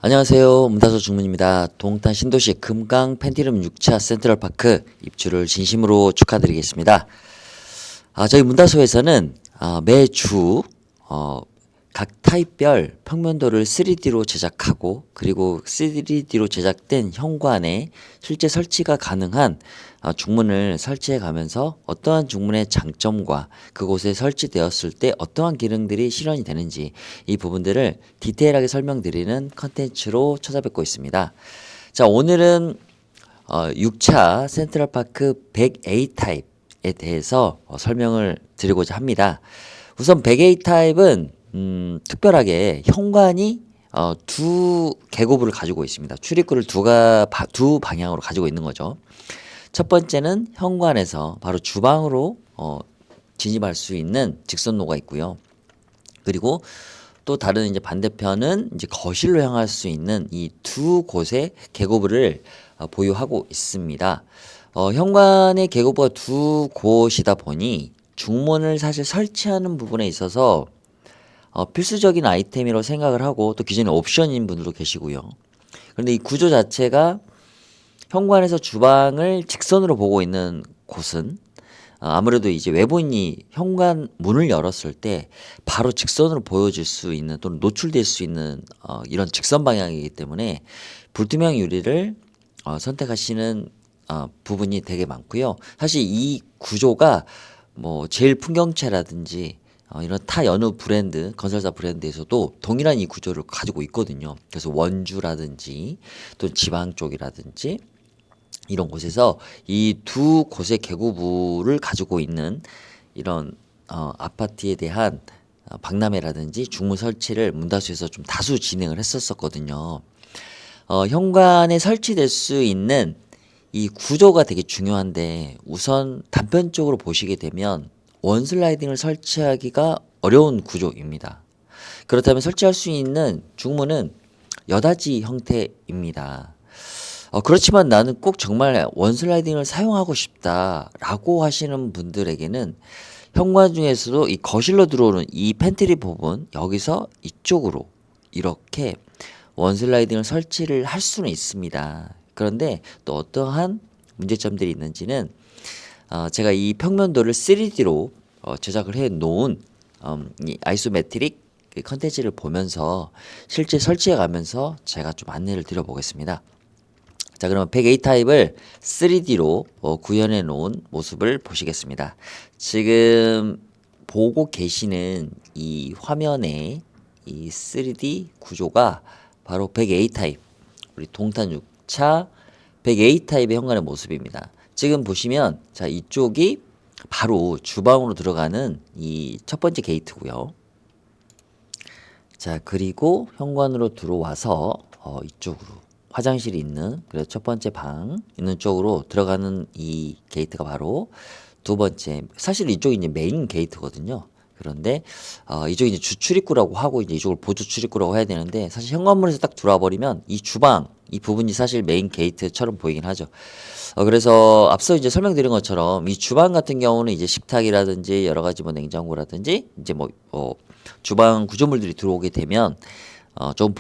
안녕하세요. 문다소 중문입니다. 동탄 신도시 금강 펜티룸 6차 센트럴파크 입주를 진심으로 축하드리겠습니다. 저희 문다소에서는 매주 각 타입별 평면도를 3D로 제작하고 그리고 3D로 제작된 현관에 실제 설치가 가능한 중문을 설치해 가면서 어떠한 중문의 장점과 그곳에 설치되었을 때 어떠한 기능들이 실현이 되는지 이 부분들을 디테일하게 설명드리는 컨텐츠로 찾아뵙고 있습니다. 자, 오늘은 6차 센트럴파크 100A 타입에 대해서 설명을 드리고자 합니다. 우선 100A 타입은 특별하게 현관이 두 계고부를 가지고 있습니다. 출입구를 두 방향으로 가지고 있는 거죠. 첫 번째는 현관에서 바로 주방으로 진입할 수 있는 직선로가 있고요. 그리고 또 다른 이제 반대편은 이제 거실로 향할 수 있는 이 두 곳의 계고부를 보유하고 있습니다. 현관의 계고부가 두 곳이다 보니 중문을 사실 설치하는 부분에 있어서 필수적인 아이템이라고 생각을 하고 또 기존에 옵션인 분들도 계시고요. 그런데 이 구조 자체가 현관에서 주방을 직선으로 보고 있는 곳은 아무래도 이제 외부인이 현관 문을 열었을 때 바로 직선으로 보여질 수 있는 또는 노출될 수 있는 이런 직선 방향이기 때문에 불투명 유리를 선택하시는 부분이 되게 많고요. 사실 이 구조가 뭐 제일 풍경채라든지 이런 타 여느 브랜드, 건설사 브랜드에서도 동일한 이 구조를 가지고 있거든요. 그래서 원주라든지 또 지방 쪽이라든지 이런 곳에서 이 두 곳의 계고부를 가지고 있는 이런 아파트에 대한 박람회라든지 중문 설치를 문다수에서 좀 다수 진행을 했었거든요. 현관에 설치될 수 있는 이 구조가 되게 중요한데 우선 단편적으로 보시게 되면 원슬라이딩을 설치하기가 어려운 구조입니다. 그렇다면 설치할 수 있는 중문은 여닫이 형태입니다. 그렇지만 나는 꼭 정말 원슬라이딩을 사용하고 싶다라고 하시는 분들에게는 현관 중에서도 이 거실로 들어오는 이 팬트리 부분 여기서 이쪽으로 이렇게 원슬라이딩을 설치를 할 수는 있습니다. 그런데 또 어떠한 문제점들이 있는지는 제가 이 평면도를 3D로 제작을 해 놓은 이 아이소메트릭 컨텐츠를 보면서 실제 설치해 가면서 제가 좀 안내를 드려 보겠습니다. 자, 그러면 100A 타입을 3D로 구현해 놓은 모습을 보시겠습니다. 지금 보고 계시는 이 화면에 이 3D 구조가 바로 100A 타입, 우리 동탄 6차 100A 타입의 현관의 모습입니다. 지금 보시면 자, 이쪽이 바로 주방으로 들어가는 이 첫 번째 게이트고요. 자, 그리고 현관으로 들어와서 이쪽으로 화장실이 있는 그래서 첫 번째 방 있는 쪽으로 들어가는 이 게이트가 바로 두 번째. 사실 이쪽이 이제 메인 게이트거든요. 그런데 이쪽이 이제 주출입구라고 하고 이제 이쪽을 보조 출입구라고 해야 되는데 사실 현관문에서 딱 들어와 버리면 이 주방 이 부분이 사실 메인 게이트처럼 보이긴 하죠. 그래서 앞서 이제 설명드린 것처럼 이 주방 같은 경우는 이제 식탁이라든지 여러 가지 뭐 냉장고라든지 이제 뭐 주방 구조물들이 들어오게 되면 좀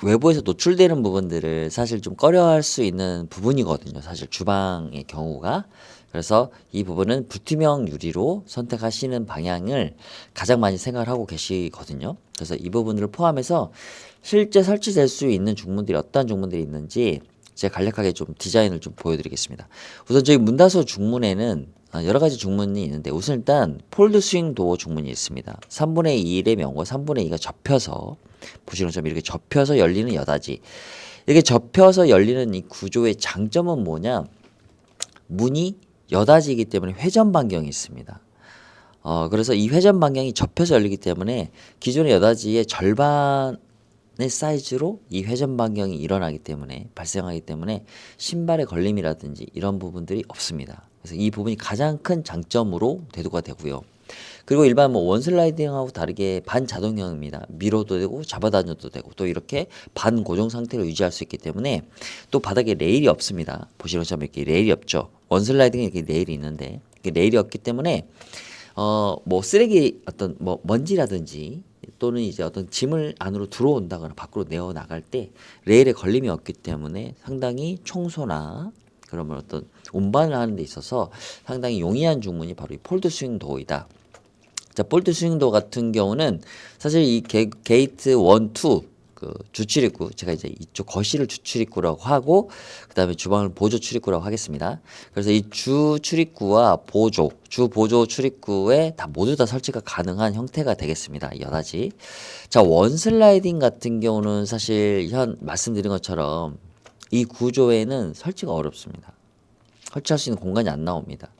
외부에서 노출되는 부분들을 사실 좀 꺼려할 수 있는 부분이거든요. 사실 주방의 경우가. 그래서 이 부분은 불투명 유리로 선택하시는 방향을 가장 많이 생각을 하고 계시거든요. 그래서 이 부분을 포함해서 실제 설치될 수 있는 중문들이 어떤 중문들이 있는지 제가 간략하게 좀 디자인을 좀 보여드리겠습니다. 우선 저희 문다소 중문에는 여러 가지 중문이 있는데 우선 일단 폴드 스윙 도어 중문이 있습니다. 3분의 1의 면과 3분의 2가 접혀서 보시는 것처럼 이렇게 접혀서 열리는 여닫이. 이렇게 접혀서 열리는 이 구조의 장점은 뭐냐? 문이 여닫이기 때문에 회전 반경이 있습니다. 그래서 이 회전 반경이 접혀서 열리기 때문에 기존의 여닫이의 절반의 사이즈로 이 회전 반경이 발생하기 때문에 신발의 걸림이라든지 이런 부분들이 없습니다. 그래서 이 부분이 가장 큰 장점으로 대두가 되고요. 그리고 일반 뭐 원슬라이딩하고 다르게 반자동형입니다. 밀어도 되고 잡아다녀도 되고 또 이렇게 반고정 상태로 유지할 수 있기 때문에 또 바닥에 레일이 없습니다. 보시는 것처럼 이렇게 레일이 없죠. 원슬라이딩에 이렇게 레일이 있는데 레일이 없기 때문에 뭐 쓰레기 어떤 뭐 먼지라든지 또는 이제 어떤 짐을 안으로 들어온다거나 밖으로 내어 나갈 때 레일에 걸림이 없기 때문에 상당히 청소나 그러면 어떤 운반을 하는 데 있어서 상당히 용이한 중문이 바로 이 폴드 스윙 도어이다. 자, 폴드 스윙 도어 같은 경우는 사실 이 게이트 1, 2 그 주출입구, 제가 이제 이쪽 거실을 주출입구라고 하고 그다음에 주방을 보조 출입구라고 하겠습니다. 그래서 이 주 출입구와 주 보조 출입구에 다 모두 다 설치가 가능한 형태가 되겠습니다. 여닫이. 자, 원슬라이딩 같은 경우는 사실 현 말씀드린 것처럼 이 구조에는 설치가 어렵습니다. 설치할 수 있는 공간이 안 나옵니다.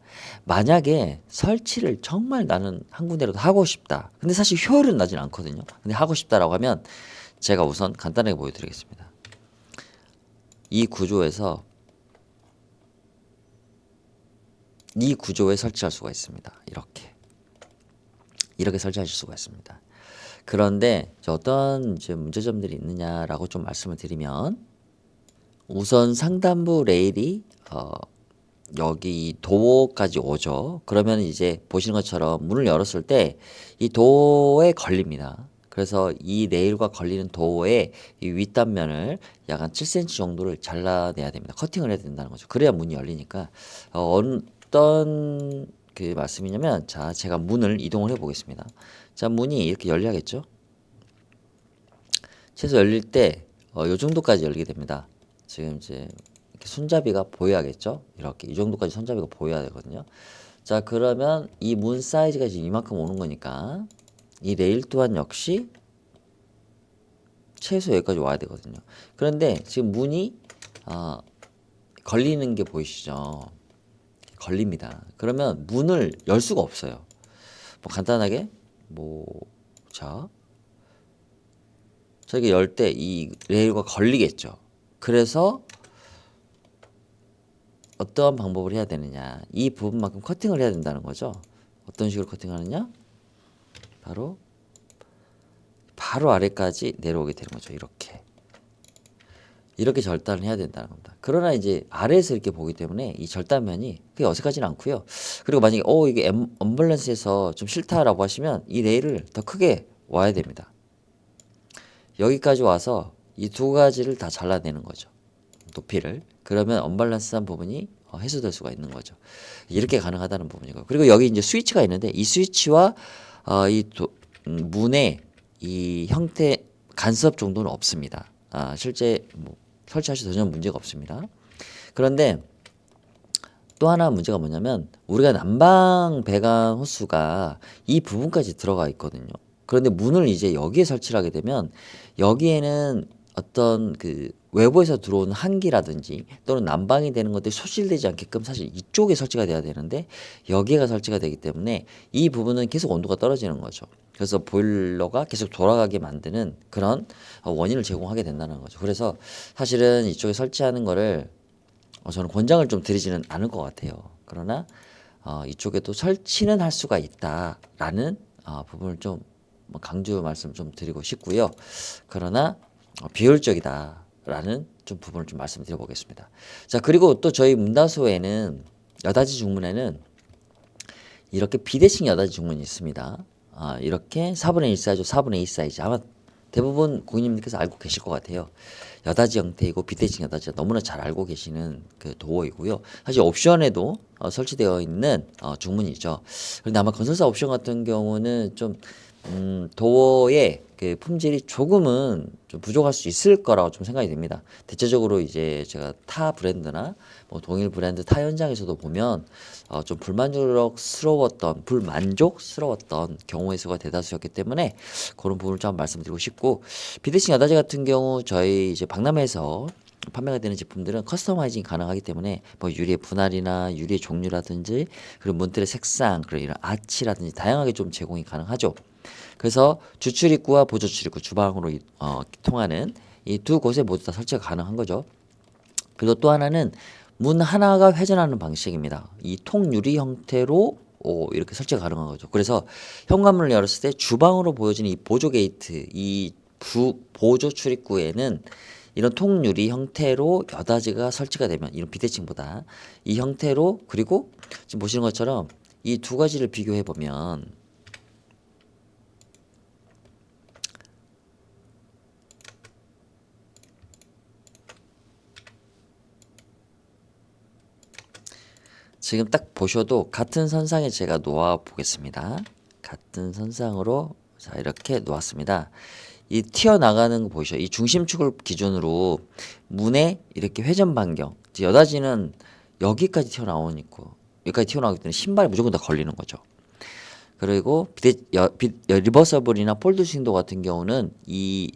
만약에 설치를 정말 나는 한 군데라도 하고 싶다. 근데 사실 효율은 나진 않거든요. 근데 하고 싶다라고 하면 제가 우선 간단하게 보여드리겠습니다. 이 구조에 설치할 수가 있습니다. 이렇게 설치하실 수가 있습니다. 그런데 어떤 이제 문제점들이 있느냐라고 좀 말씀을 드리면, 우선 상단부 레일이 여기 도어까지 오죠. 그러면 이제 보시는 것처럼 문을 열었을 때 이 도어에 걸립니다. 그래서 이 레일과 걸리는 도어의 이 윗단면을 약 한 7cm 정도를 잘라내야 됩니다. 커팅을 해야 된다는 거죠. 그래야 문이 열리니까. 어떤 그 말씀이냐면, 자, 제가 문을 이동을 해 보겠습니다. 자, 문이 이렇게 열려야겠죠. 최소 열릴 때 요 정도까지 열리게 됩니다. 지금 이제 이렇게 손잡이가 보여야겠죠. 이렇게 이 정도까지 손잡이가 보여야 되거든요. 자, 그러면 이 문 사이즈가 지금 이만큼 오는 거니까 이 레일 또한 역시 최소 여기까지 와야 되거든요. 그런데 지금 문이 걸리는 게 보이시죠? 걸립니다. 그러면 문을 열 수가 없어요. 뭐 간단하게 자, 저게 열 때 이 레일과 걸리겠죠. 그래서 어떠한 방법을 해야 되느냐, 이 부분만큼 커팅을 해야 된다는 거죠. 어떤 식으로 커팅하느냐, 바로 아래까지 내려오게 되는 거죠. 이렇게 절단을 해야 된다는 겁니다. 그러나 이제 아래에서 이렇게 보기 때문에 이 절단면이 그게 어색하지는 않고요. 그리고 만약에 이게 언밸런스해서 좀 싫다라고 하시면 이 레일을 더 크게 와야 됩니다. 여기까지 와서 이 두 가지를 다 잘라내는 거죠. 높이를. 그러면 언밸런스한 부분이 해소될 수가 있는 거죠. 이렇게 가능하다는 부분이고요. 그리고 여기 이제 스위치가 있는데 이 스위치와 문의 이 형태 간섭 정도는 없습니다. 실제 설치하셔도 전혀 문제가 없습니다. 그런데 또 하나 문제가 뭐냐면, 우리가 난방 배관 호스가 이 부분까지 들어가 있거든요. 그런데 문을 이제 여기에 설치를 하게 되면 여기에는 어떤 그 외부에서 들어오는 한기라든지 또는 난방이 되는 것들이 소실되지 않게끔 사실 이쪽에 설치가 돼야 되는데 여기가 설치가 되기 때문에 이 부분은 계속 온도가 떨어지는 거죠. 그래서 보일러가 계속 돌아가게 만드는 그런 원인을 제공하게 된다는 거죠. 그래서 사실은 이쪽에 설치하는 거를 저는 권장을 좀 드리지는 않을 것 같아요. 그러나 이쪽에도 설치는 할 수가 있다라는 부분을 좀 강조 말씀 좀 드리고 싶고요. 그러나 비효율적이다라는 좀 부분을 좀 말씀드려 보겠습니다. 자, 그리고 또 저희 문다소에는 여닫이 중문에는 이렇게 비대칭 여닫이 중문이 있습니다. 이렇게 4분의 1 사이즈, 4분의 2 사이즈. 아마 대부분 고객님들께서 알고 계실 것 같아요. 여닫이 형태이고 비대칭 여닫이가 너무나 잘 알고 계시는 그 도어이고요. 사실 옵션에도 설치되어 있는 중문이죠. 그런데 아마 건설사 옵션 같은 경우는 좀 도어의 그 품질이 조금은 좀 부족할 수 있을 거라고 좀 생각이 됩니다. 대체적으로 이제 제가 타 브랜드나 동일 브랜드 타 현장에서도 보면 좀 불만족스러웠던 경우의 수가 대다수였기 때문에 그런 부분을 좀 말씀드리고 싶고, 비대칭 여닫이 같은 경우 저희 이제 박람회에서 판매가 되는 제품들은 커스터마이징이 가능하기 때문에 유리의 분할이나 유리의 종류라든지 그리고 문틀의 색상, 그리고 이런 아치라든지 다양하게 좀 제공이 가능하죠. 그래서 주출입구와 보조 출입구, 주방으로 통하는 이 두 곳에 모두 다 설치가 가능한 거죠. 그리고 또 하나는 문 하나가 회전하는 방식입니다. 이 통유리 형태로 이렇게 설치가 가능한 거죠. 그래서 현관문을 열었을 때 주방으로 보여지는 이 보조 게이트, 이 보조 출입구에는 이런 통유리 형태로 여닫이가 설치가 되면, 이런 비대칭보다 이 형태로, 그리고 지금 보시는 것처럼 이 두 가지를 비교해 보면 지금 딱 보셔도 같은 선상에 제가 놓아 보겠습니다. 같은 선상으로 자 이렇게 놓았습니다. 이 튀어나가는 거 보이시죠? 이 중심축을 기준으로 문의 이렇게 회전 반경. 이제 여닫이는 여기까지 튀어나오니까 여기까지 튀어나오기 때문에 신발이 무조건 다 걸리는 거죠. 그리고 리버서블이나 폴드 스윙도 같은 경우는 이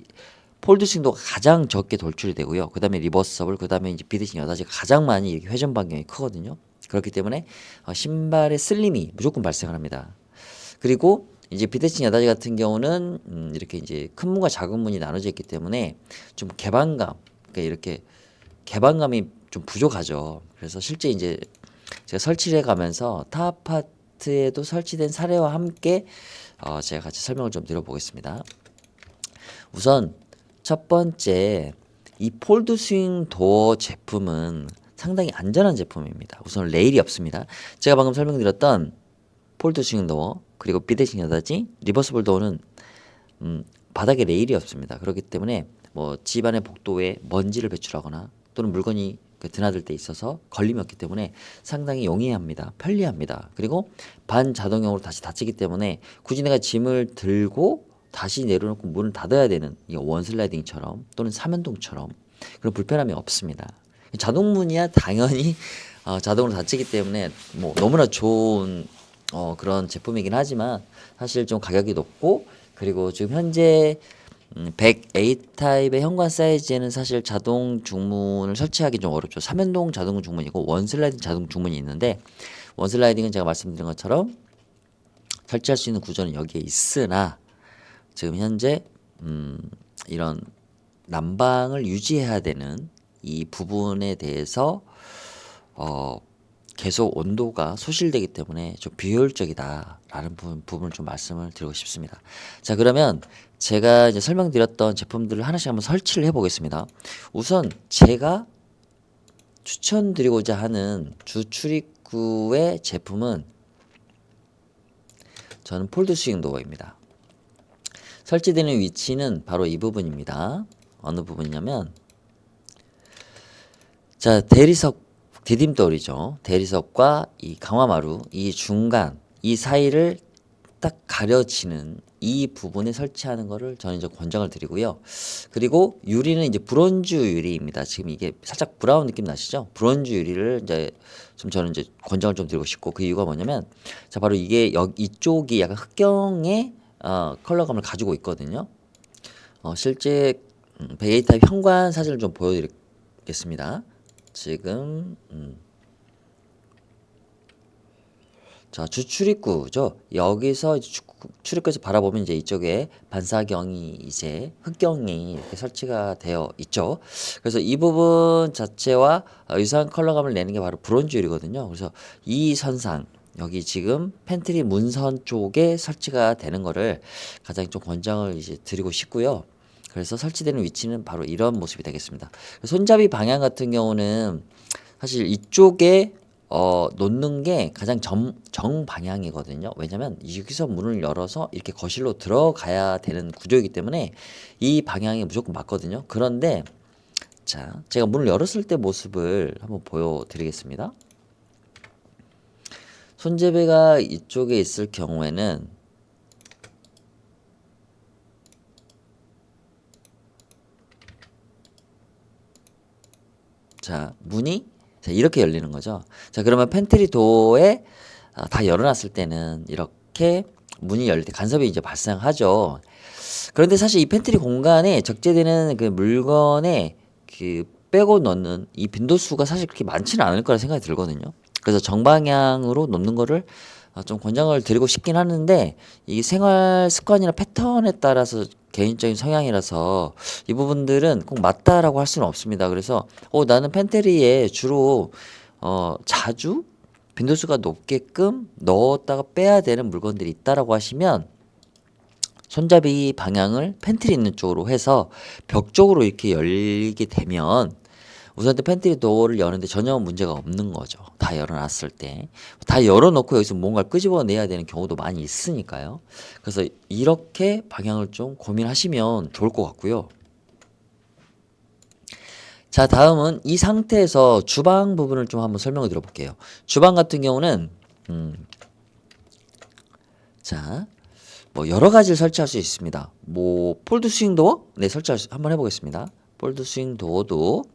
폴드 스윙도가 가장 적게 돌출이 되고요. 그 다음에 리버서블, 그 다음에 이제 비대칭 여닫이가 가장 많이 이렇게 회전 반경이 크거든요. 그렇기 때문에 신발의 슬림이 무조건 발생을 합니다. 그리고 이제 비대칭 여닫이 같은 경우는 이렇게 이제 큰 문과 작은 문이 나눠져 있기 때문에 좀 개방감, 그러니까 이렇게 개방감이 좀 부족하죠. 그래서 실제 이제 제가 설치를 해가면서 타 아파트에도 설치된 사례와 함께 제가 같이 설명을 좀 드려보겠습니다. 우선 첫 번째 이 폴드 스윙 도어 제품은 상당히 안전한 제품입니다. 우선 레일이 없습니다. 제가 방금 설명드렸던 폴드 스윙 도어 그리고 비대칭 여닫이 리버스블 도어는 바닥에 레일이 없습니다. 그렇기 때문에 뭐 집안의 복도에 먼지를 배출하거나 또는 물건이 드나들 때 있어서 걸림이 없기 때문에 상당히 용이합니다. 편리합니다. 그리고 반자동형으로 다시 닫히기 때문에 굳이 내가 짐을 들고 다시 내려놓고 문을 닫아야 되는 이 원슬라이딩처럼 또는 삼연동처럼 그런 불편함이 없습니다. 자동문이야 당연히 자동으로 닫히기 때문에 뭐 너무나 좋은 그런 제품이긴 하지만 사실 좀 가격이 높고 그리고 지금 현재 100A 타입의 현관 사이즈에는 사실 자동 중문을 설치하기 좀 어렵죠. 삼연동 자동 중문이고 원슬라이딩 자동 중문이 있는데 원슬라이딩은 제가 말씀드린 것처럼 설치할 수 있는 구조는 여기에 있으나 지금 현재 이런 난방을 유지해야 되는 이 부분에 대해서 계속 온도가 소실되기 때문에 좀 비효율적이다라는 부분을 좀 말씀을 드리고 싶습니다. 자, 그러면 제가 이제 설명드렸던 제품들을 하나씩 한번 설치를 해보겠습니다. 우선 제가 추천드리고자 하는 주 출입구의 제품은 저는 폴드 스윙 도어입니다. 설치되는 위치는 바로 이 부분입니다. 어느 부분이냐면 자, 대리석 디딤돌이죠. 대리석과 이 강화마루 이 중간 이 사이를 딱 가려지는 이 부분에 설치하는 거를 저는 이제 권장을 드리고요. 그리고 유리는 이제 브론즈 유리입니다. 지금 이게 살짝 브라운 느낌 나시죠? 브론즈 유리를 이제 좀 저는 이제 권장을 좀 드리고 싶고 그 이유가 뭐냐면 자 바로 이게 이쪽이 약간 흑경의 컬러감을 가지고 있거든요. 실제 베이 타입 현관 사진을 좀 보여드리겠습니다. 지금 자 주출입구죠. 여기서 출입구에서 바라보면 이제 이쪽에 반사경이 이제 흑경이 이렇게 설치가 되어 있죠. 그래서 이 부분 자체와 유사한 컬러감을 내는 게 바로 브론즈 유리거든요. 그래서 이 선상 여기 지금 팬트리 문선 쪽에 설치가 되는 거를 가장 좀 권장을 이제 드리고 싶고요. 그래서 설치되는 위치는 바로 이런 모습이 되겠습니다. 손잡이 방향 같은 경우는 사실 이쪽에 놓는 게 가장 정방향이거든요. 왜냐면 여기서 문을 열어서 이렇게 거실로 들어가야 되는 구조이기 때문에 이 방향이 무조건 맞거든요. 그런데 자, 제가 문을 열었을 때 모습을 한번 보여드리겠습니다. 손잡이가 이쪽에 있을 경우에는 자, 문이 자, 이렇게 열리는 거죠. 자, 그러면 팬트리 도어에 다 열어놨을 때는 이렇게 문이 열릴 때 간섭이 이제 발생하죠. 그런데 사실 이 팬트리 공간에 적재되는 그 물건에 그 빼고 넣는 이 빈도수가 사실 그렇게 많지는 않을 거라 생각이 들거든요. 그래서 정방향으로 놓는 거를 좀 권장을 드리고 싶긴 하는데 이 생활 습관이나 패턴에 따라서 개인적인 성향이라서 이 부분들은 꼭 맞다라고 할 수는 없습니다. 그래서 나는 팬트리에 주로 자주 빈도수가 높게끔 넣었다가 빼야 되는 물건들이 있다라고 하시면 손잡이 방향을 팬트리 있는 쪽으로 해서 벽 쪽으로 이렇게 열리게 되면 우선 팬트리 도어를 여는데 전혀 문제가 없는 거죠. 다 열어놨을 때. 다 열어놓고 여기서 뭔가를 끄집어내야 되는 경우도 많이 있으니까요. 그래서 이렇게 방향을 좀 고민하시면 좋을 것 같고요. 자, 다음은 이 상태에서 주방 부분을 좀 한번 설명을 드려볼게요. 주방 같은 경우는 자, 뭐 여러 가지를 설치할 수 있습니다. 뭐 폴드 스윙 도어 네 한번 해보겠습니다. 폴드 스윙 도어도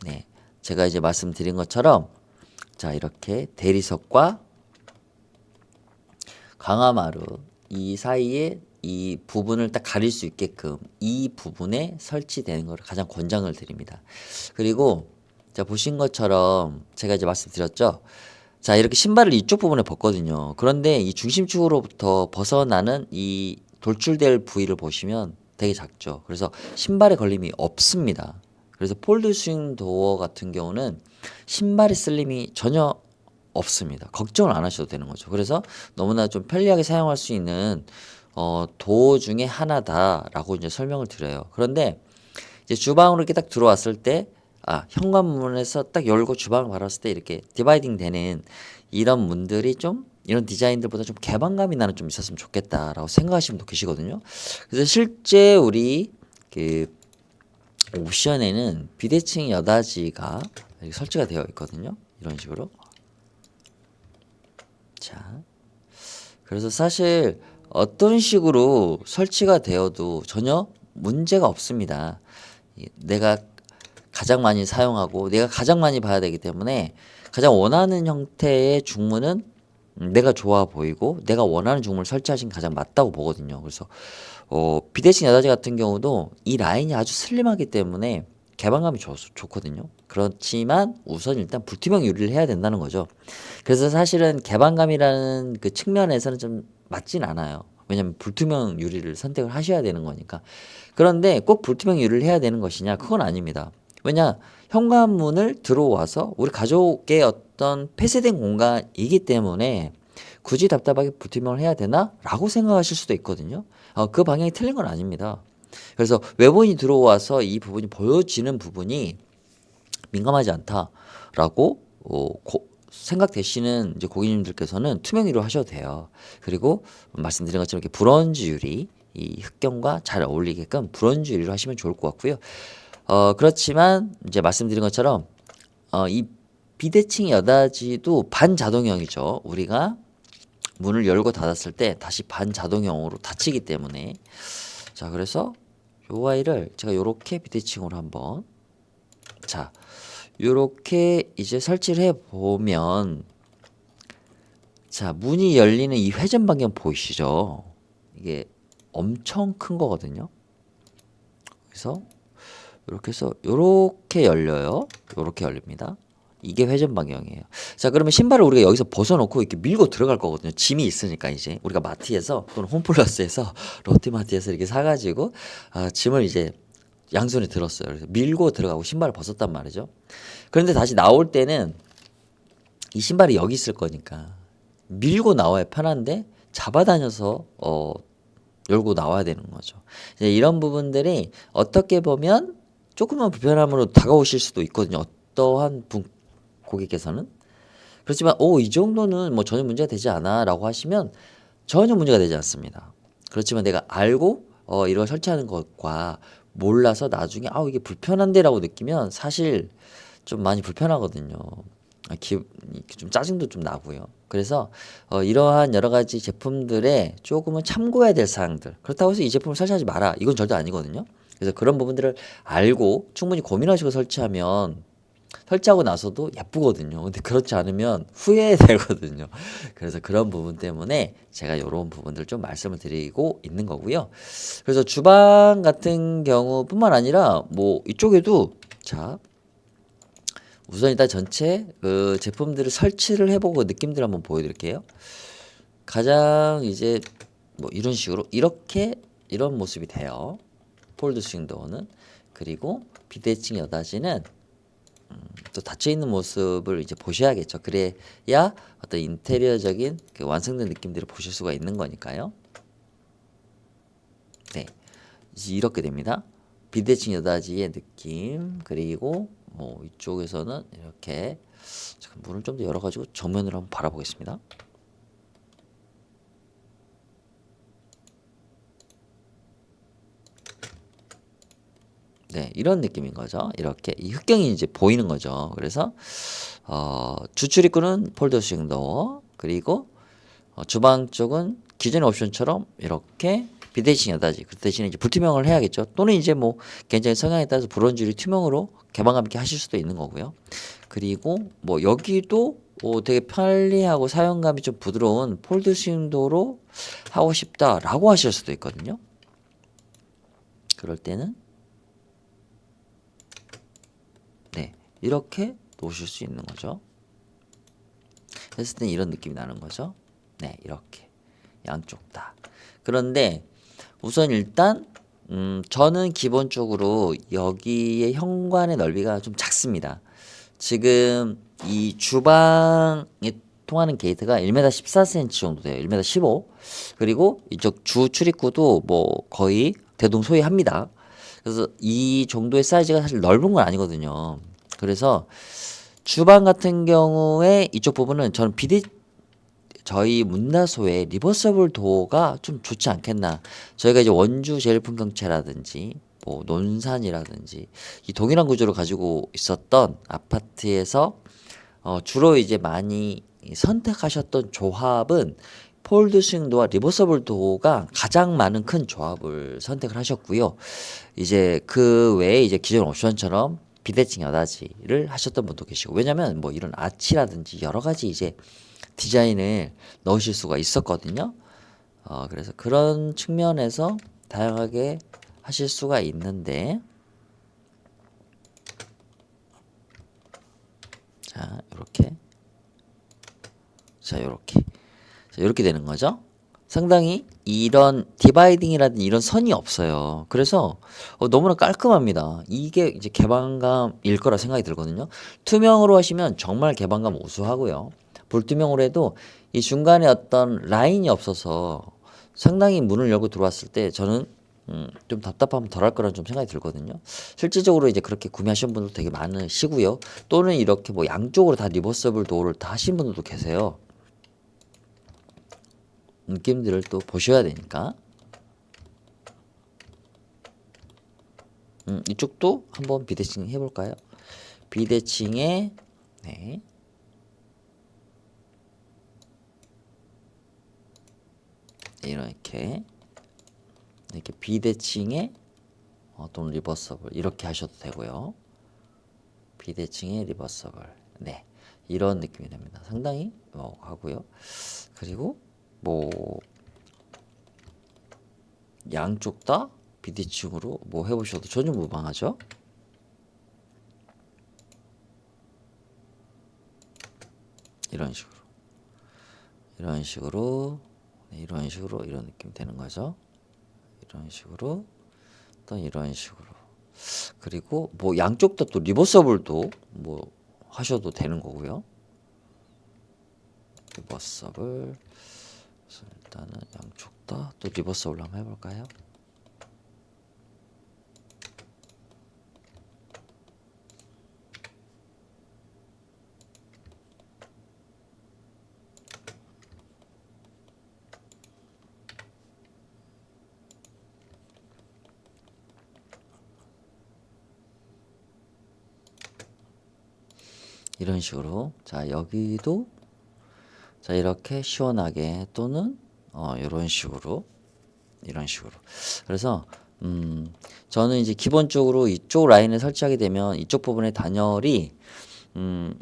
네 제가 이제 말씀드린 것처럼 자 이렇게 대리석과 강화마루 이 사이에 이 부분을 딱 가릴 수 있게끔 이 부분에 설치되는 것을 가장 권장을 드립니다. 그리고 자 보신 것처럼 제가 이제 말씀드렸죠. 자 이렇게 신발을 이쪽 부분에 벗거든요. 그런데 이 중심축으로부터 벗어나는 이 돌출될 부위를 보시면 되게 작죠. 그래서 신발에 걸림이 없습니다. 그래서 폴드 스윙 도어 같은 경우는 신발에 쓸림이 전혀 없습니다. 걱정을 안 하셔도 되는 거죠. 그래서 너무나 좀 편리하게 사용할 수 있는 도어 중에 하나다라고 이제 설명을 드려요. 그런데 이제 주방으로 이렇게 딱 들어왔을 때 현관문에서 딱 열고 주방을 바라봤을 때 이렇게 디바이딩 되는 이런 문들이 좀 이런 디자인들보다 좀 개방감이 나는 좀 있었으면 좋겠다라고 생각하시는 분도 계시거든요. 그래서 실제 우리 그 옵션에는 비대칭 여닫이가 이렇게 설치가 되어 있거든요. 이런 식으로. 자, 그래서 사실 어떤 식으로 설치가 되어도 전혀 문제가 없습니다. 내가 가장 많이 사용하고 내가 가장 많이 봐야 되기 때문에 가장 원하는 형태의 중문은 내가 좋아 보이고 내가 원하는 중문을 설치하신 게 가장 맞다고 보거든요. 그래서 비대칭 여닫이 같은 경우도 이 라인이 아주 슬림하기 때문에 개방감이 좋거든요. 그렇지만 우선 일단 불투명 유리를 해야 된다는 거죠. 그래서 사실은 개방감이라는 그 측면에서는 좀 맞진 않아요. 왜냐면 불투명 유리를 선택을 하셔야 되는 거니까. 그런데 꼭 불투명 유리를 해야 되는 것이냐? 그건 아닙니다. 왜냐? 현관문을 들어와서 우리 가족의 어떤 폐쇄된 공간이기 때문에 굳이 답답하게 불투명을 해야 되나? 라고 생각하실 수도 있거든요. 그 방향이 틀린 건 아닙니다. 그래서 외부인이 들어와서 이 부분이 보여지는 부분이 민감하지 않다라고 생각되시는 이제 고객님들께서는 투명유리로 하셔도 돼요. 그리고 말씀드린 것처럼 이렇게 브론즈 유리 이 흑경과 잘 어울리게끔 브론즈 유리로 하시면 좋을 것 같고요. 그렇지만 이제 말씀드린 것처럼 이 비대칭 여닫이도 반자동형이죠. 우리가 문을 열고 닫았을 때 다시 반자동형으로 닫히기 때문에 자 그래서 요 아이를 제가 요렇게 비대칭으로 한번 자 요렇게 이제 설치를 해 보면 자 문이 열리는 이 회전 방향 보이시죠? 이게 엄청 큰 거거든요. 그래서 이렇게 해서 요렇게 열려요. 요렇게 열립니다. 이게 회전 방향이에요. 자, 그러면 신발을 우리가 여기서 벗어놓고 이렇게 밀고 들어갈 거거든요. 짐이 있으니까 이제 우리가 마트에서 또는 홈플러스에서 롯데마트에서 이렇게 사가지고 짐을 이제 양손에 들었어요. 그래서 밀고 들어가고 신발을 벗었단 말이죠. 그런데 다시 나올 때는 이 신발이 여기 있을 거니까 밀고 나와야 편한데 잡아다녀서 열고 나와야 되는 거죠. 이제 이런 부분들이 어떻게 보면 조금만 불편함으로 다가오실 수도 있거든요. 어떠한 고객께서는. 그렇지만 이 정도는 뭐 전혀 문제가 되지 않아라고 하시면 전혀 문제가 되지 않습니다. 그렇지만 내가 알고 이걸 설치하는 것과 몰라서 나중에 이게 불편한데라고 느끼면 사실 좀 많이 불편하거든요. 좀 짜증도 좀 나고요. 그래서 이러한 여러 가지 제품들에 조금은 참고해야 될 사항들. 그렇다고 해서 이 제품을 설치하지 마라. 이건 절대 아니거든요. 그래서 그런 부분들을 알고 충분히 고민하시고 설치하면 설치하고 나서도 예쁘거든요. 근데 그렇지 않으면 후회되거든요. 그래서 그런 부분 때문에 제가 이런 부분들 좀 말씀을 드리고 있는 거고요. 그래서 주방 같은 경우뿐만 아니라 뭐 이쪽에도 자 우선 일단 전체 그 제품들을 설치를 해보고 느낌들 한번 보여드릴게요. 가장 이제 뭐 이런 식으로 이렇게 이런 모습이 돼요. 폴드 스윙 도어는. 그리고 비대칭 여닫이는 또 닫혀 있는 모습을 이제 보셔야겠죠. 그래야 어떤 인테리어적인 그 완성된 느낌들을 보실 수가 있는 거니까요. 네, 이렇게 됩니다. 비대칭 여닫이의 느낌 그리고 뭐 이쪽에서는 이렇게 잠깐 문을 좀 더 열어가지고 정면으로 한번 바라보겠습니다. 네, 이런 느낌인 거죠. 이렇게 이 흑경이 이제 보이는 거죠. 그래서 주출입구는 폴더 스윙 도어, 그리고 주방 쪽은 기존의 옵션처럼 이렇게 비대칭 여다지. 그 대신에 이제 불투명을 해야겠죠. 또는 이제 뭐 굉장히 성향에 따라서 브론즈를 투명으로 개방감 있게 하실 수도 있는 거고요. 그리고 뭐 여기도 되게 편리하고 사용감이 좀 부드러운 폴드 스윙도로 하고 싶다라고 하실 수도 있거든요. 그럴 때는 네, 이렇게 놓으실 수 있는 거죠. 했을 때는 이런 느낌이 나는 거죠. 네, 이렇게 양쪽 다. 그런데 우선 일단 저는 기본적으로 여기에 현관의 넓이가 좀 작습니다. 지금 이 주방에 통하는 게이트가 1m 14cm 정도 돼요. 1m 15. 그리고 이쪽 주 출입구도 뭐 거의 대동소이합니다. 그래서 이 정도의 사이즈가 사실 넓은 건 아니거든요. 그래서 주방 같은 경우에 이쪽 부분은 저는 저희 문다소의 리버서블 도어가 좀 좋지 않겠나. 저희가 이제 원주 제일풍경채라든지 뭐 논산이라든지 이 동일한 구조를 가지고 있었던 아파트에서 주로 이제 많이 선택하셨던 조합은 폴드 스윙도어와 리버서블 도어가 가장 많은 큰 조합을 선택을 하셨고요. 이제 그 외에 이제 기존 옵션처럼 비대칭 여다지를 하셨던 분도 계시고, 왜냐면 뭐 이런 아치라든지 여러 가지 이제 디자인을 넣으실 수가 있었거든요. 그래서 그런 측면에서 다양하게 하실 수가 있는데, 자, 요렇게. 자, 요렇게. 자, 요렇게 되는 거죠. 상당히 이런 디바이딩이라든지 이런 선이 없어요. 그래서 너무나 깔끔합니다. 이게 이제 개방감일 거라 생각이 들거든요. 투명으로 하시면 정말 개방감 우수하고요. 불투명으로 해도 이 중간에 어떤 라인이 없어서 상당히 문을 열고 들어왔을 때 저는 좀 답답하면 덜할 거라는 좀 생각이 들거든요. 실질적으로 이제 그렇게 구매하신 분들도 되게 많으시고요. 또는 이렇게 뭐 양쪽으로 다 리버서블 도어를 다 하신 분들도 계세요. 느낌들을 또 보셔야 되니까. 이쪽도 한번 비대칭 해볼까요? 비대칭에 네. 이렇게 비대칭에 또는 리버서블 이렇게 하셔도 되고요. 비대칭에 리버서블 네, 이런 느낌이 됩니다. 상당히 하고요. 그리고 뭐 양쪽 다 비대칭으로 뭐 해보셔도 전혀 무방하죠. 이런 식으로 이런 식으로 네, 이런 식으로 이런 느낌이 되는 거죠. 이런 식으로 또 이런 식으로. 그리고 뭐 양쪽 다 또 리버서블도 뭐 하셔도 되는 거고요. 리버서블. 그래서 일단은 양쪽 다 또 리버서블 한번 해볼까요? 이런 식으로. 자, 여기도 자, 이렇게 시원하게 또는 이런 식으로 이런 식으로. 그래서 저는 이제 기본적으로 이쪽 라인을 설치하게 되면 이쪽 부분의 단열이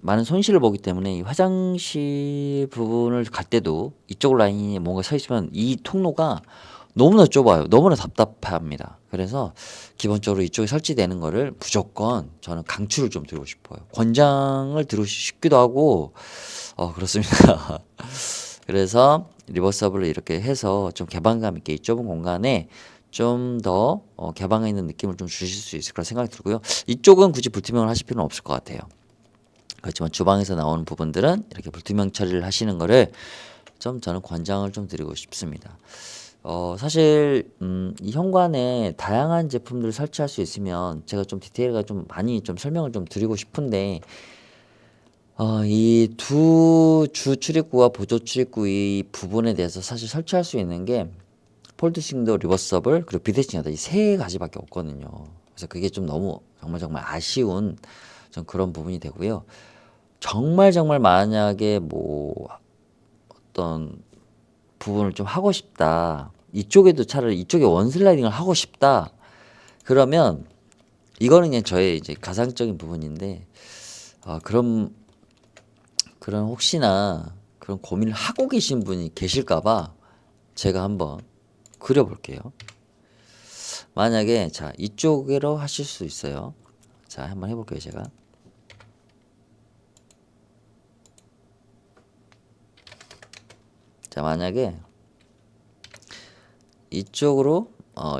많은 손실을 보기 때문에 이 화장실 부분을 갈 때도 이쪽 라인이 뭔가 서 있으면 이 통로가 너무나 좁아요. 너무나 답답합니다. 그래서 기본적으로 이쪽에 설치되는 거를 무조건 저는 강추를 좀 드리고 싶어요. 권장을 드리고 싶기도 하고 그렇습니다. 그래서 리버서블을 이렇게 해서 좀 개방감 있게 이 좁은 공간에 좀 더 개방감 있는 느낌을 좀 주실 수 있을 거라 생각이 들고요. 이쪽은 굳이 불투명을 하실 필요는 없을 것 같아요. 그렇지만 주방에서 나오는 부분들은 이렇게 불투명 처리를 하시는 거를 좀 저는 권장을 좀 드리고 싶습니다. 사실 이 현관에 다양한 제품들을 설치할 수 있으면 제가 좀 디테일하게 좀 많이 좀 설명을 좀 드리고 싶은데 이 두 주 출입구와 보조 출입구 이 부분에 대해서 사실 설치할 수 있는 게 폴드 싱도 리버서블 그리고 비대칭이다 이 세 가지밖에 없거든요. 그래서 그게 좀 너무 정말 아쉬운 좀 그런 부분이 되고요. 정말 만약에 뭐 어떤 부분을 좀 하고 싶다. 이쪽에도 차라리 이쪽에 원슬라이딩을 하고 싶다. 그러면 이거는 그냥 저의 이제 가상적인 부분인데 그런 혹시나 그런 고민을 하고 계신 분이 계실까봐 제가 한번 그려볼게요. 만약에 자 이쪽으로 하실 수 있어요. 자 한번 해볼게요 제가. 자 만약에 이쪽으로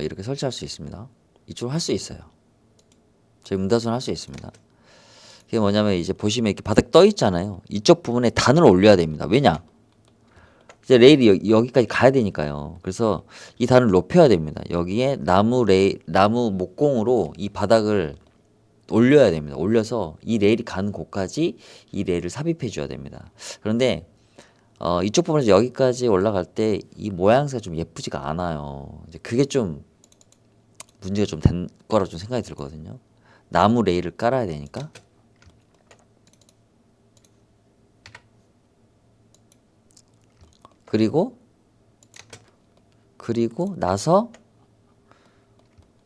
이렇게 설치할 수 있습니다. 이쪽으로 할 수 있어요. 저희 문다수는 할 수 있습니다. 그게 뭐냐면 이제 보시면 이렇게 바닥 떠 있잖아요. 이쪽 부분에 단을 올려야 됩니다. 왜냐? 이제 레일이 여기까지 가야 되니까요. 그래서 이 단을 높여야 됩니다. 여기에 나무 목공으로 이 바닥을 올려야 됩니다. 올려서 이 레일이 가는 곳까지 이 레일을 삽입해 줘야 됩니다. 그런데 이쪽 부분에서 여기까지 올라갈 때 이 모양새가 좀 예쁘지가 않아요. 이제 그게 좀 문제가 좀 된 거라고 좀 생각이 들거든요. 나무 레일을 깔아야 되니까. 그리고 나서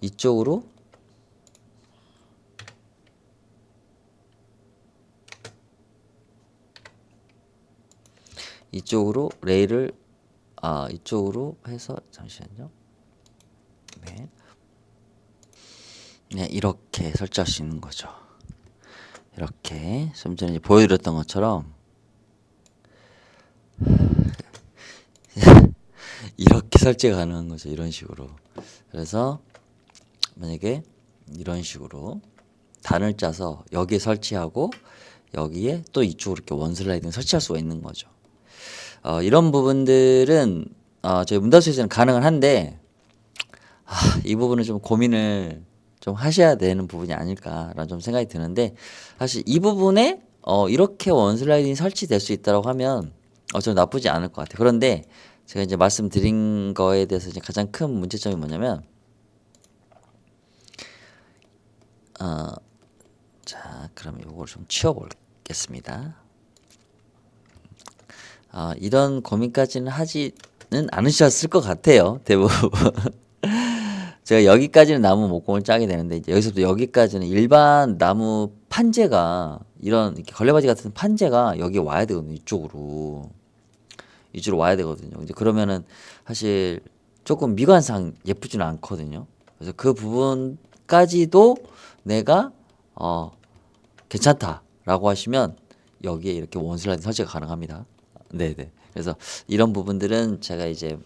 이쪽으로 레일을 이쪽으로 해서 잠시만요. 네. 네, 이렇게 설치할 수 있는 거죠. 이렇게 좀 전에 보여드렸던 것처럼 이렇게 설치가 가능한 거죠. 이런 식으로. 그래서 만약에 이런 식으로 단을 짜서 여기에 설치하고 여기에 또 이쪽으로 이렇게 원슬라이딩 설치할 수가 있는 거죠. 이런 부분들은 저희 문다수에서는 가능은 한데 이 부분은 좀 고민을 좀 하셔야 되는 부분이 아닐까라는 좀 생각이 드는데 사실 이 부분에 이렇게 원슬라이딩이 설치될 수 있다고 하면 좀 나쁘지 않을 것 같아요. 그런데 제가 이제 말씀드린 거에 대해서 이제 가장 큰 문제점이 뭐냐면 자 그럼 이걸 좀 치워보겠습니다. 이런 고민까지는 하지는 않으셨을 것 같아요. 대부분. 제가 여기까지는 나무 목공을 짜게 되는데 이제 여기서부터 여기까지는 일반 나무 판재가 이런 이렇게 걸레바지 같은 판재가 여기 와야 되거든요. 이쪽으로 와야 되거든요. 이제 그러면은 사실 조금 미관상 예쁘지는 않거든요. 그래서 그 부분까지도 내가 괜찮다라고 하시면 여기에 이렇게 원슬라이딩 설치가 가능합니다. 네네. 그래서 이런 부분들은 제가 이제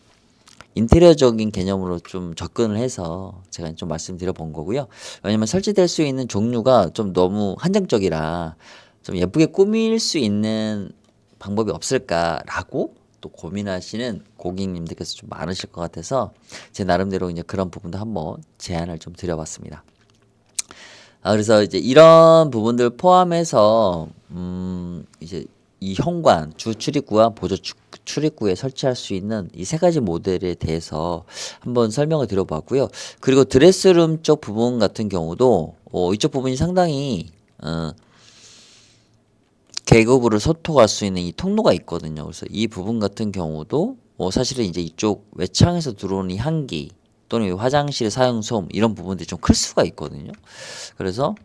인테리어적인 개념으로 좀 접근을 해서 제가 좀 말씀드려 본 거고요. 왜냐면 설치될 수 있는 종류가 좀 너무 한정적이라 좀 예쁘게 꾸밀 수 있는 방법이 없을까라고 또 고민하시는 고객님들께서 좀 많으실 것 같아서 제 나름대로 이제 그런 부분도 한번 제안을 좀 드려봤습니다. 그래서 이제 이런 부분들 포함해서 이제 이 현관 주 출입구와 보조 출입구에 설치할 수 있는 이 세 가지 모델에 대해서 한번 설명을 드려봤고요. 그리고 드레스룸 쪽 부분 같은 경우도 이쪽 부분이 상당히 계급으로 소통할 수 있는 이 통로가 있거든요. 그래서 이 부분 같은 경우도 사실은 이제 이쪽 외창에서 들어오는 이 향기 또는 화장실 사용 소음 이런 부분들이 좀 클 수가 있거든요. 그래서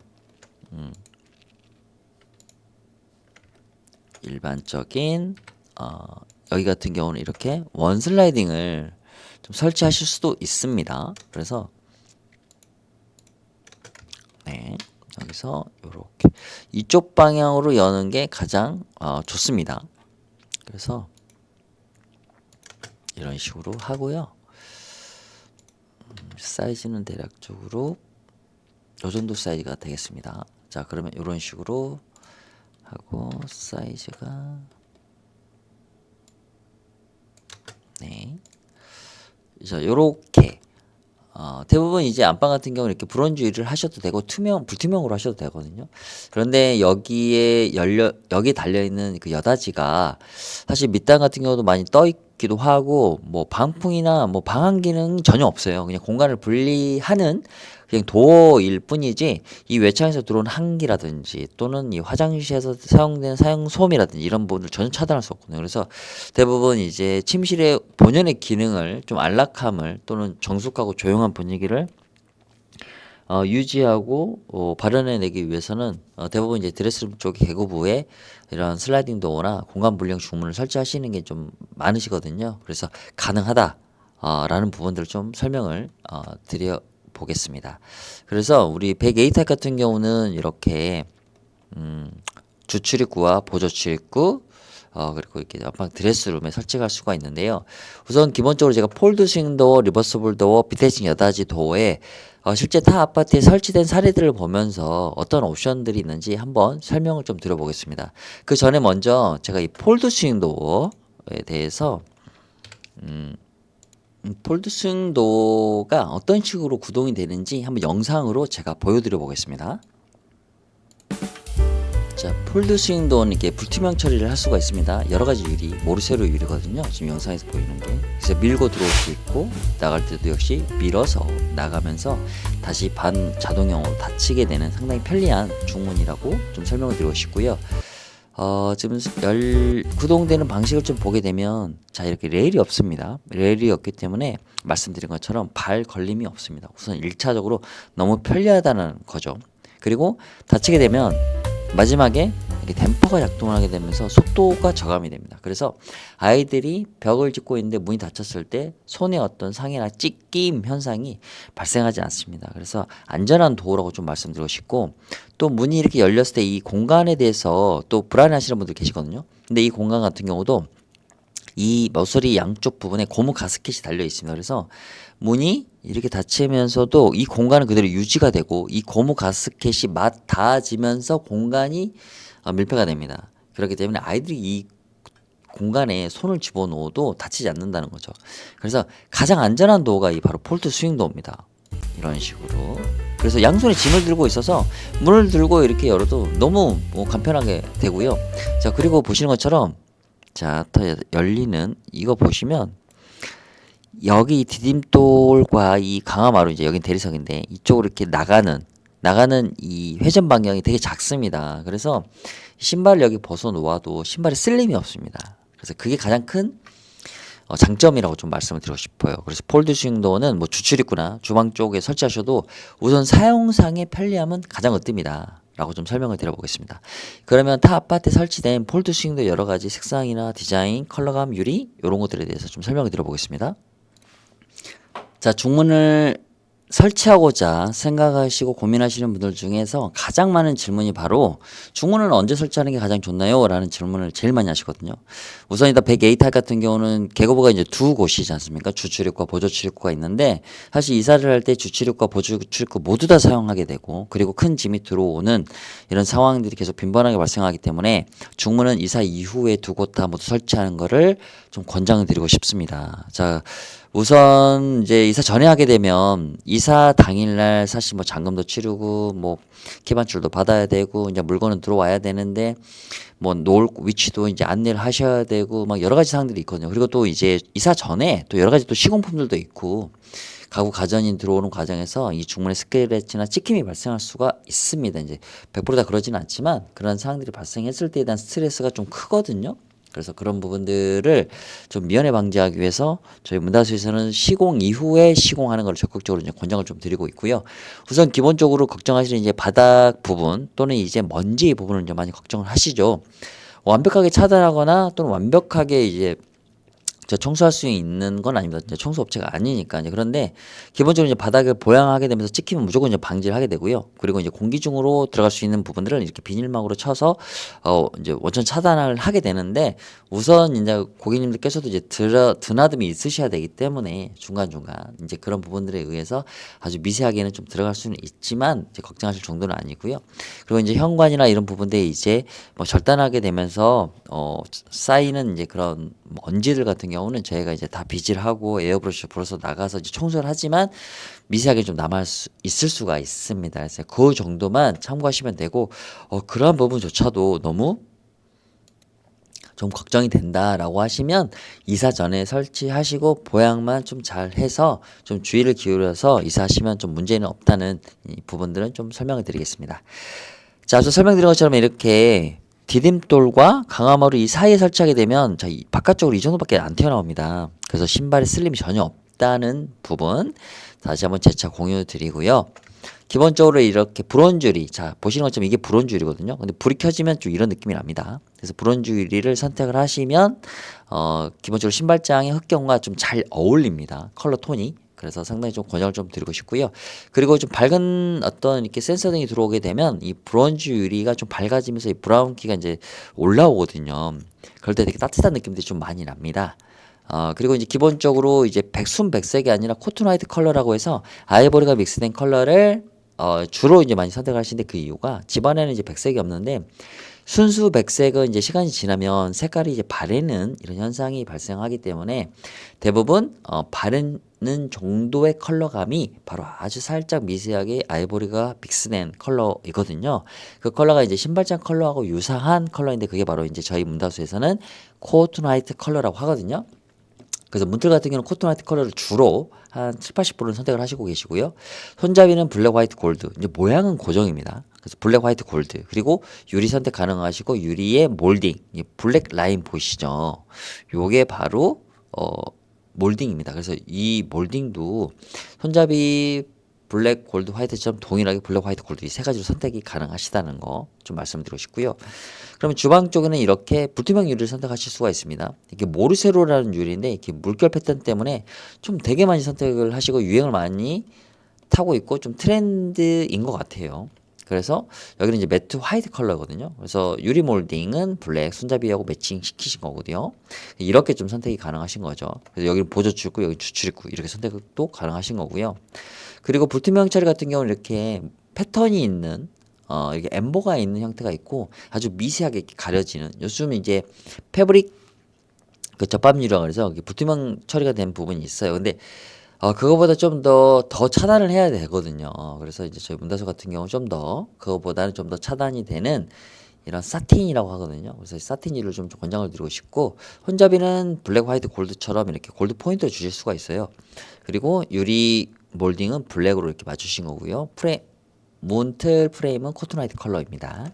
일반적인 여기 같은 경우는 이렇게 원슬라이딩을 좀 설치하실 수도 있습니다. 그래서 네 여기서 이렇게 이쪽 방향으로 여는 게 가장 좋습니다. 그래서 이런 식으로 하고요. 사이즈는 대략적으로 이 정도 사이즈가 되겠습니다. 자 그러면 이런 식으로 하고 사이즈가 네. 그래서 요렇게 대부분 이제 안방 같은 경우는 이렇게 브론즈 유리를 하셔도 되고 불투명으로 하셔도 되거든요. 그런데 여기에 달려 있는 그 여다지가 사실 밑단 같은 경우도 많이 있기도 하고 뭐 방풍이나 뭐 방한 기능 전혀 없어요. 그냥 공간을 분리하는 그냥 도어일 뿐이지 이 외창에서 들어온 한기라든지 또는 이 화장실에서 사용되는 사용 소음이라든지 이런 부분을 전혀 차단할 수 없거든요. 그래서 대부분 이제 침실의 본연의 기능을 좀 안락함을 또는 정숙하고 조용한 분위기를 유지하고 발현해내기 위해서는 대부분 이제 드레스룸 쪽 개구부에 이런 슬라이딩 도어나 공간 분리형 중문을 설치하시는 게 좀 많으시거든요. 그래서 가능하다 라는 부분들을 좀 설명을 드려 보겠습니다. 그래서 우리 100A 타입 같은 경우는 이렇게 주출입구와 보조출입구 그리고 이렇게 안방 드레스룸에 설치할 수가 있는데요. 우선 기본적으로 제가 폴드 스윙 도어, 리버서블 도어, 비대칭 여닫이 도어에 실제 타 아파트에 설치된 사례들을 보면서 어떤 옵션들이 있는지 한번 설명을 좀 드려보겠습니다. 그 전에 먼저 제가 이 폴드 스윙 도어에 대해서 폴드 스윙 도어가 어떤 식으로 구동이 되는지 한번 영상으로 제가 보여드려 보겠습니다. 자, 폴드 스윙 도어는 이렇게 불투명 처리를 할 수가 있습니다. 여러 가지 유리, 모르쇠로 유리거든요. 지금 영상에서 보이는 게. 그래서 밀고 들어올 수 있고 나갈 때도 역시 밀어서 나가면서 다시 반 자동형으로 닫히게 되는 상당히 편리한 중문이라고 좀 설명을 드리고 싶고요. 지금 구동되는 방식을 좀 보게 되면 자 이렇게 레일이 없습니다. 레일이 없기 때문에 말씀드린 것처럼 발 걸림이 없습니다. 우선 1차적으로 너무 편리하다는 거죠. 그리고 닫히게 되면 마지막에 이렇게 댐퍼가 작동을 하게 되면서 속도가 저감이 됩니다. 그래서 아이들이 벽을 짚고 있는데 문이 닫혔을 때 손에 어떤 상해나 찢김 현상이 발생하지 않습니다. 그래서 안전한 도어라고 좀 말씀드리고 싶고 또 문이 이렇게 열렸을 때 이 공간에 대해서 또 불안해하시는 분들 계시거든요. 근데 이 공간 같은 경우도 이 머슬이 양쪽 부분에 고무 가스켓이 달려 있습니다. 그래서 문이 이렇게 닫히면서도 이 공간은 그대로 유지가 되고 이 고무 가스켓이 닿아지면서 공간이 밀폐가 됩니다. 그렇기 때문에 아이들이 이 공간에 손을 집어넣어도 다치지 않는다는 거죠. 그래서 가장 안전한 도어가 이 바로 폴드 스윙 도어입니다. 이런 식으로. 그래서 양손에 짐을 들고 있어서 문을 들고 이렇게 열어도 너무 간편하게 되고요. 자, 그리고 보시는 것처럼 자, 열리는 이거 보시면 여기 디딤돌과 이 강화마루 이제 여긴 대리석인데 이쪽으로 이렇게 나가는 이 회전 방향이 되게 작습니다. 그래서 신발을 여기 벗어 놓아도 신발에 쓸림이 없습니다. 그래서 그게 가장 큰 장점이라고 좀 말씀을 드리고 싶어요. 그래서 폴드 스윙 도어는 뭐 주출입구나 주방 쪽에 설치하셔도 우선 사용상의 편리함은 가장 으뜸이다 라고 좀 설명을 드려보겠습니다. 그러면 타 아파트에 설치된 폴드 스윙 도어 여러 가지 색상이나 디자인, 컬러감, 유리 이런 것들에 대해서 좀 설명을 드려보겠습니다. 자, 중문을 설치하고자 생각하시고 고민하시는 분들 중에서 가장 많은 질문이 바로 중문을 언제 설치하는 게 가장 좋나요? 라는 질문을 제일 많이 하시거든요. 우선이다 100A 타입 같은 경우는 계거부가 이제 두 곳이지 않습니까? 주출입구와 보조출입구가 있는데 사실 이사를 할 때 주출입구와 보조출입구 모두 다 사용하게 되고 그리고 큰 짐이 들어오는 이런 상황들이 계속 빈번하게 발생하기 때문에 중문은 이사 이후에 두 곳 다 모두 설치하는 거를 좀 권장을 드리고 싶습니다. 자, 우선 이제 이사 전에 하게 되면 이사 당일날 사실 뭐 잔금도 치르고 뭐 기반줄도 받아야 되고 이제 물건은 들어와야 되는데 뭐 놓을 위치도 이제 안내를 하셔야 되고 막 여러 가지 사항들이 있거든요. 그리고 또 이제 이사 전에 또 여러 가지 또 시공품들도 있고 가구 가전이 들어오는 과정에서 이 중문에 스크래치나 찍힘이 발생할 수가 있습니다. 이제 100%다 그러지는 않지만 그런 상황들이 발생했을 때에 대한 스트레스가 좀 크거든요. 그래서 그런 부분들을 좀 미연에 방지하기 위해서 저희 문다수에서는 시공 이후에 시공하는 걸 적극적으로 이제 권장을 좀 드리고 있고요. 우선 기본적으로 걱정하시는 이제 바닥 부분 또는 이제 먼지 부분을 이제 많이 걱정을 하시죠. 완벽하게 차단하거나 또는 완벽하게 이제 청소할 수 있는 건 아닙니다. 이제 청소업체가 아니니까. 이제 그런데 기본적으로 이제 바닥을 보양하게 되면서 찍히면 무조건 이제 방지를 하게 되고요. 그리고 이제 공기 중으로 들어갈 수 있는 부분들은 이렇게 비닐막으로 쳐서 이제 원천 차단을 하게 되는데 우선 이제 고객님들께서도 이제 드나듦이 있으셔야 되기 때문에 중간중간 이제 그런 부분들에 의해서 아주 미세하게는 좀 들어갈 수는 있지만 이제 걱정하실 정도는 아니고요. 그리고 이제 현관이나 이런 부분들에 이제 뭐 절단하게 되면서 쌓이는 이제 그런 먼지들 같은 경우는 저희가 이제 다 비질하고 에어브러쉬 불어서 나가서 이제 청소를 하지만 미세하게 좀 남아 있을 수가 있습니다. 그래서 그 정도만 참고하시면 되고 그러한 부분조차도 너무 좀 걱정이 된다라고 하시면 이사 전에 설치하시고 보양만 좀 잘 해서 좀 주의를 기울여서 이사하시면 좀 문제는 없다는 이 부분들은 좀 설명을 드리겠습니다. 자, 앞서 설명드린 것처럼 이렇게 디딤돌과 강화마루 이 사이에 설치하게 되면 이 바깥쪽으로 이 정도밖에 안 튀어나옵니다. 그래서 신발에 쓸림이 전혀 없다는 부분 다시 한번 재차 공유 드리고요. 기본적으로 이렇게 브론즈 유리, 자 보시는 것처럼 이게 브론즈 유리거든요. 근데 불이 켜지면 좀 이런 느낌이 납니다. 그래서 브론즈 유리를 선택을 하시면 기본적으로 신발장의 흑경과 좀 잘 어울립니다. 컬러 톤이. 그래서 상당히 좀 권장을 좀 드리고 싶고요. 그리고 좀 밝은 어떤 이렇게 센서 등이 들어오게 되면 이 브론즈 유리가 좀 밝아지면서 이 브라운기가 이제 올라오거든요. 그럴 때 되게 따뜻한 느낌들이 좀 많이 납니다. 그리고 이제 기본적으로 이제 백색이 아니라 코튼 화이트 컬러라고 해서 아이보리가 믹스된 컬러를 주로 이제 많이 선택하시는데 그 이유가 집안에는 이제 백색이 없는데 순수 백색은 이제 시간이 지나면 색깔이 이제 바래는 이런 현상이 발생하기 때문에 대부분 바르는 정도의 컬러감이 바로 아주 살짝 미세하게 아이보리가 믹스된 컬러이거든요. 그 컬러가 이제 신발장 컬러하고 유사한 컬러인데 그게 바로 이제 저희 문다수에서는 코튼 화이트 컬러라고 하거든요. 그래서 문틀 같은 경우는 코튼 화이트 컬러를 주로 한 7, 80%는 선택을 하시고 계시고요. 손잡이는 블랙, 화이트, 골드. 이제 모양은 고정입니다. 그래서 블랙, 화이트, 골드. 그리고 유리 선택 가능하시고 유리의 몰딩. 블랙 라인 보이시죠? 요게 바로 몰딩입니다. 그래서 이 몰딩도 손잡이 블랙, 골드, 화이트처럼 동일하게 블랙, 화이트, 골드 이 세 가지로 선택이 가능하시다는 거 좀 말씀드리고 싶고요. 그러면 주방 쪽에는 이렇게 불투명 유리를 선택하실 수가 있습니다. 이게 모르세로라는 유리인데 이렇게 물결 패턴 때문에 좀 되게 많이 선택을 하시고 유행을 많이 타고 있고 좀 트렌드인 것 같아요. 그래서 여기는 이제 매트 화이트 컬러거든요. 그래서 유리 몰딩은 블랙 손잡이하고 매칭 시키신 거거든요. 이렇게 좀 선택이 가능하신 거죠. 그래서 여기는 보조 출구, 여기 주출입구 이렇게 선택도 가능하신 거고요. 그리고 불투명 처리 같은 경우는 이렇게 패턴이 있는 이게 엠보가 있는 형태가 있고 아주 미세하게 이렇게 가려지는 요즘 이제 패브릭 그 접합유라고 그래서 불투명 처리가 된 부분이 있어요. 근데 그거보다 좀 더 차단을 해야 되거든요. 그래서 이제 저희 문다소 같은 경우 좀 더 그거보다는 좀 더 차단이 되는 이런 사틴이라고 하거든요. 그래서 사틴유를 좀 권장을 드리고 싶고 손잡이는 블랙, 화이트, 골드처럼 이렇게 골드 포인트를 주실 수가 있어요. 그리고 유리 몰딩은 블랙으로 이렇게 맞추신 거고요. 문틀 프레임은 코튼 화이트 컬러입니다.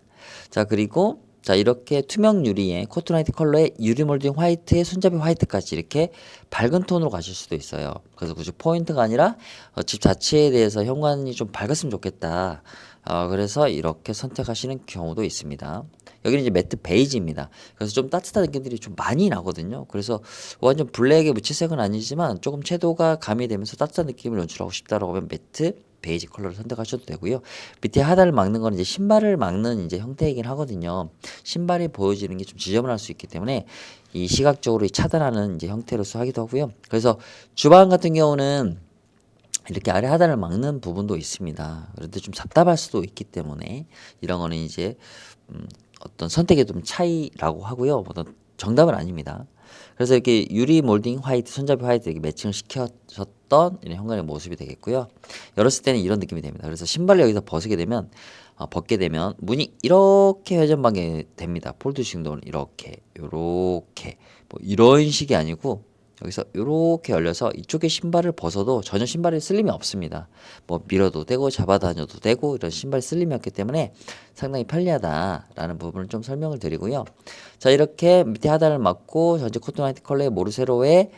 자, 그리고 자, 이렇게 투명 유리에 코튼 화이트 컬러에 유리 몰딩 화이트에 손잡이 화이트까지 이렇게 밝은 톤으로 가실 수도 있어요. 그래서 굳이 포인트가 아니라 집 자체에 대해서 현관이 좀 밝았으면 좋겠다. 그래서 이렇게 선택하시는 경우도 있습니다. 여기는 이제 매트 베이지입니다. 그래서 좀 따뜻한 느낌들이 좀 많이 나거든요. 그래서 완전 블랙의 무채색은 아니지만 조금 채도가 가미되면서 따뜻한 느낌을 연출하고 싶다라고 하면 매트 베이지 컬러를 선택하셔도 되고요. 밑에 하단을 막는 건 이제 신발을 막는 이제 형태이긴 하거든요. 신발이 보여지는 게 좀 지저분할 수 있기 때문에 이 시각적으로 차단하는 이제 형태로서 하기도 하고요. 그래서 주방 같은 경우는 이렇게 아래 하단을 막는 부분도 있습니다. 그런데 좀 답답할 수도 있기 때문에 이런 거는 이제 어떤 선택의 좀 차이라고 하고요. 어떤 정답은 아닙니다. 그래서 이렇게 유리 몰딩 화이트, 손잡이 화이트 이렇게 매칭을 시켜줬던 이런 현관의 모습이 되겠고요. 열었을 때는 이런 느낌이 됩니다. 그래서 신발을 여기서 벗게 되면 문이 이렇게 회전방에 됩니다. 폴드식 도어는 이렇게, 요렇게 뭐 이런 식이 아니고 여기서 이렇게 열려서 이쪽에 신발을 벗어도 전혀 신발에 쓸림이 없습니다. 뭐 밀어도 되고 잡아다녀도 되고 이런 신발 쓸림이 없기 때문에 상당히 편리하다라는 부분을 좀 설명을 드리고요. 자, 이렇게 밑에 하단을 막고 전체 코튼 화이트 컬러의 모르세로에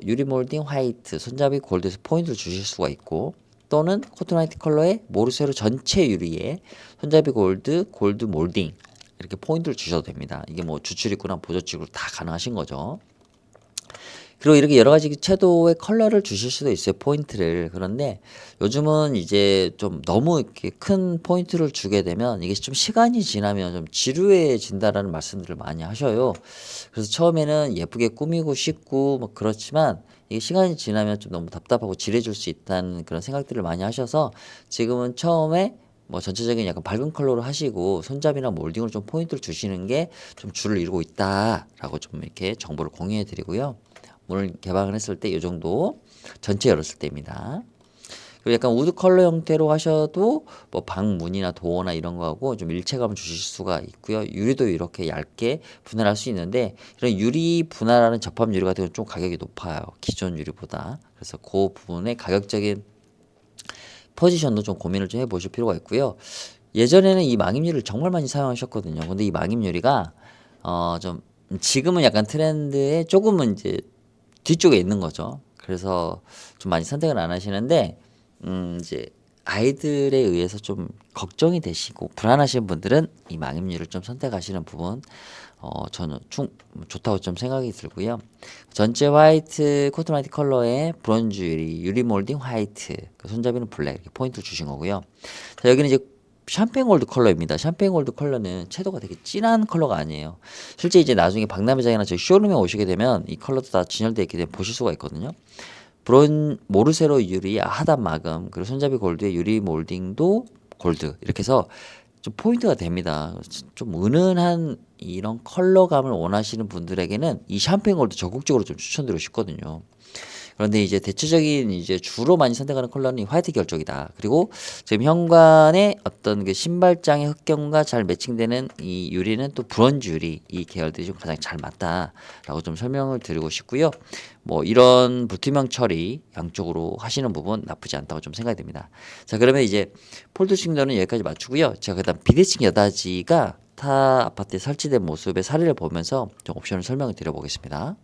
유리 몰딩 화이트 손잡이 골드에서 포인트를 주실 수가 있고 또는 코튼 화이트 컬러의 모르세로 전체 유리에 손잡이 골드 몰딩 이렇게 포인트를 주셔도 됩니다. 이게 뭐 주출입구나 보조축으로 다 가능하신 거죠. 그리고 이렇게 여러 가지 채도의 컬러를 주실 수도 있어요, 포인트를. 그런데 요즘은 이제 좀 너무 이렇게 큰 포인트를 주게 되면 이게 좀 시간이 지나면 좀 지루해진다라는 말씀들을 많이 하셔요. 그래서 처음에는 예쁘게 꾸미고 싶고 뭐 그렇지만 이게 시간이 지나면 좀 너무 답답하고 지레줄 수 있다는 그런 생각들을 많이 하셔서 지금은 처음에 뭐 전체적인 약간 밝은 컬러로 하시고 손잡이나 몰딩으로 좀 포인트를 주시는 게 좀 줄을 이루고 있다라고 좀 이렇게 정보를 공유해 드리고요. 문을 개방을 했을 때 이 정도 전체 열었을 때입니다. 그리고 약간 우드 컬러 형태로 하셔도 뭐 방문이나 도어나 이런 거하고 좀 일체감을 주실 수가 있고요. 유리도 이렇게 얇게 분할할 수 있는데 이런 유리 분할하는 접합 유리 같은 경우는 좀 가격이 높아요. 기존 유리보다. 그래서 그 부분에 가격적인 포지션도 좀 고민을 좀 해보실 필요가 있고요. 예전에는 이 망임유리를 정말 많이 사용하셨거든요. 근데 이 망임유리가 좀 지금은 약간 트렌드에 조금은 이제 뒤쪽에 있는 거죠. 그래서 좀 많이 선택을 안 하시는데 이제 아이들에 의해서 좀 걱정이 되시고 불안하신 분들은 이 망임유를 좀 선택하시는 부분 저는 좋다고 좀 생각이 들고요. 전체 화이트 코튼 화이트 컬러에 브론즈 유리 몰딩 화이트 그 손잡이는 블랙 이렇게 포인트 주신 거고요. 자, 여기는 이제 샴페인 골드 컬러입니다. 샴페인 골드 컬러는 채도가 되게 진한 컬러가 아니에요. 실제 이제 나중에 박람회장이나 저희 쇼룸에 오시게 되면 이 컬러도 다 진열되어 있기 때문에 보실 수가 있거든요. 모르세로 유리 하단 마금 그리고 손잡이 골드의 유리 몰딩도 골드 이렇게 해서 좀 포인트가 됩니다. 좀 은은한 이런 컬러감을 원하시는 분들에게는 이 샴페인 골드 적극적으로 좀 추천드리고 싶거든요. 그런데 이제 대체적인 이제 주로 많이 선택하는 컬러는 이 화이트 결쪽이다. 그리고 지금 현관의 어떤 그 신발장의 흑경과 잘 매칭되는 이 유리는 또 브론즈 유리 이 계열들이 좀 가장 잘 맞다라고 좀 설명을 드리고 싶고요. 뭐 이런 불투명 처리 양쪽으로 하시는 부분 나쁘지 않다고 좀 생각이 듭니다. 자, 그러면 이제 폴드 싱도는 여기까지 맞추고요. 제가 그다음 비대칭 여다지가 타 아파트에 설치된 모습의 사례를 보면서 좀 옵션을 설명을 드려보겠습니다.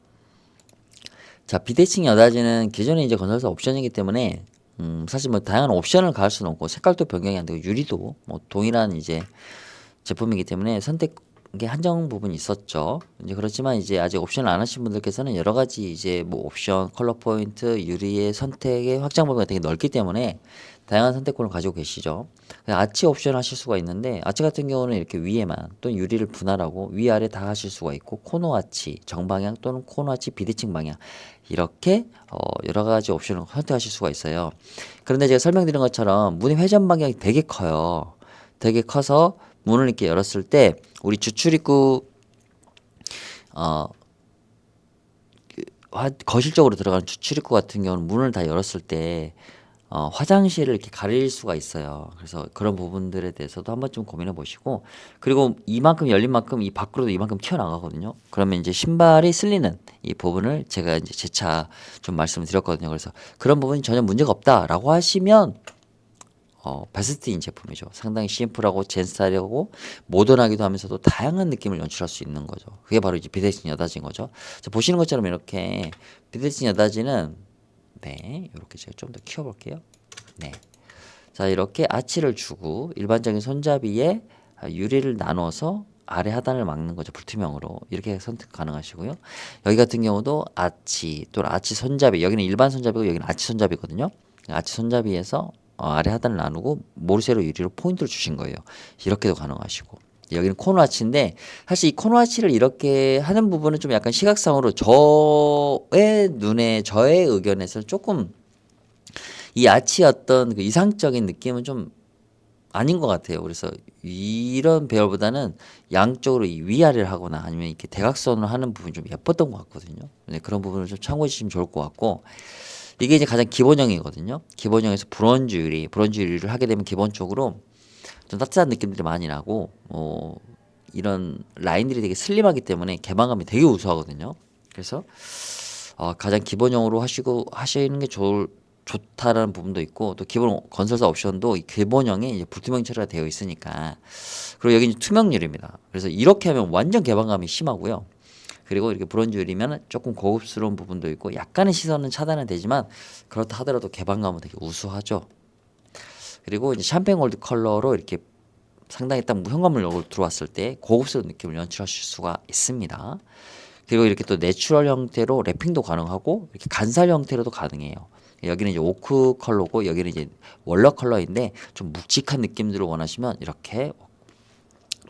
자, 비대칭 여다지는 기존에 이제 건설사 옵션이기 때문에 사실 뭐 다양한 옵션을 가할 수는 없고 색깔도 변경이 안 되고 유리도 뭐 동일한 이제 제품이기 때문에 선택에 한정 부분이 있었죠. 이제 그렇지만 이제 아직 옵션을 안 하신 분들께서는 여러 가지 이제 뭐 옵션, 컬러 포인트, 유리의 선택의 확장 범위가 되게 넓기 때문에 다양한 선택권을 가지고 계시죠. 아치 옵션 하실 수가 있는데 아치 같은 경우는 이렇게 위에만 또는 유리를 분할하고 위아래 다 하실 수가 있고 코너 아치, 정방향 또는 코너 아치 비대칭 방향 이렇게 여러 가지 옵션을 선택하실 수가 있어요. 그런데 제가 설명드린 것처럼 문의 회전 방향이 되게 커요. 되게 커서 문을 이렇게 열었을 때 우리 주출입구 어, 거실 쪽으로 들어가는 주출입구 같은 경우는 문을 다 열었을 때 화장실을 이렇게 가릴 수가 있어요. 그래서 그런 부분들에 대해서도 한 번쯤 고민해 보시고 그리고 이만큼 열린 만큼 이 밖으로도 이만큼 튀어나가거든요. 그러면 이제 신발이 쓸리는 이 부분을 제가 이제 재차 좀 말씀을 드렸거든요. 그래서 그런 부분이 전혀 문제가 없다라고 하시면 베스트인 제품이죠. 상당히 심플하고 젠 스타일하고 모던하기도 하면서도 다양한 느낌을 연출할 수 있는 거죠. 그게 바로 이제 비대칭 여다지인 거죠. 자, 보시는 것처럼 이렇게 비대칭 여다지는 네, 이렇게 제가 좀 더 키워볼게요. 네, 자 이렇게 아치를 주고 일반적인 손잡이에 유리를 나눠서 아래 하단을 막는 거죠. 불투명으로 이렇게 선택 가능하시고요. 여기 같은 경우도 아치 또는 아치 손잡이 여기는 일반 손잡이고 여기는 아치 손잡이거든요. 아치 손잡이에서 아래 하단을 나누고 모르쇠로 유리로 포인트를 주신 거예요. 이렇게도 가능하시고 여기는 코너 아치인데 사실 이 코너 아치를 이렇게 하는 부분은 좀 약간 시각상으로 저의 눈에 저의 의견에서 조금 이 아치 어떤 그 이상적인 느낌은 좀 아닌 것 같아요. 그래서 이런 배열보다는 양쪽으로 이 위아래를 하거나 아니면 이렇게 대각선으로 하는 부분이 좀 예뻤던 것 같거든요. 네, 그런 부분을 좀 참고해 주시면 좋을 것 같고 이게 이제 가장 기본형이거든요. 기본형에서 브론즈 유리를 하게 되면 기본적으로 좀 따뜻한 느낌들이 많이 나고 이런 라인들이 되게 슬림하기 때문에 개방감이 되게 우수하거든요. 그래서 가장 기본형으로 하시는 게 좋다라는 부분도 있고 또 기본 건설사 옵션도 이 기본형에 이제 불투명 처리가 되어 있으니까 그리고 여기 이제 투명유리입니다. 그래서 이렇게 하면 완전 개방감이 심하고요. 그리고 이렇게 브론즈 유리면 조금 고급스러운 부분도 있고 약간의 시선은 차단은 되지만 그렇다 하더라도 개방감은 되게 우수하죠. 그리고 이제 샴페인 골드 컬러로 이렇게 상당히 딱 현관문으로 들어왔을 때 고급스러운 느낌을 연출하실 수가 있습니다. 그리고 이렇게 또 내추럴 형태로 랩핑도 가능하고 이렇게 간살 형태로도 가능해요. 여기는 이제 오크 컬러고 여기는 이제 월러 컬러인데 좀 묵직한 느낌들을 원하시면 이렇게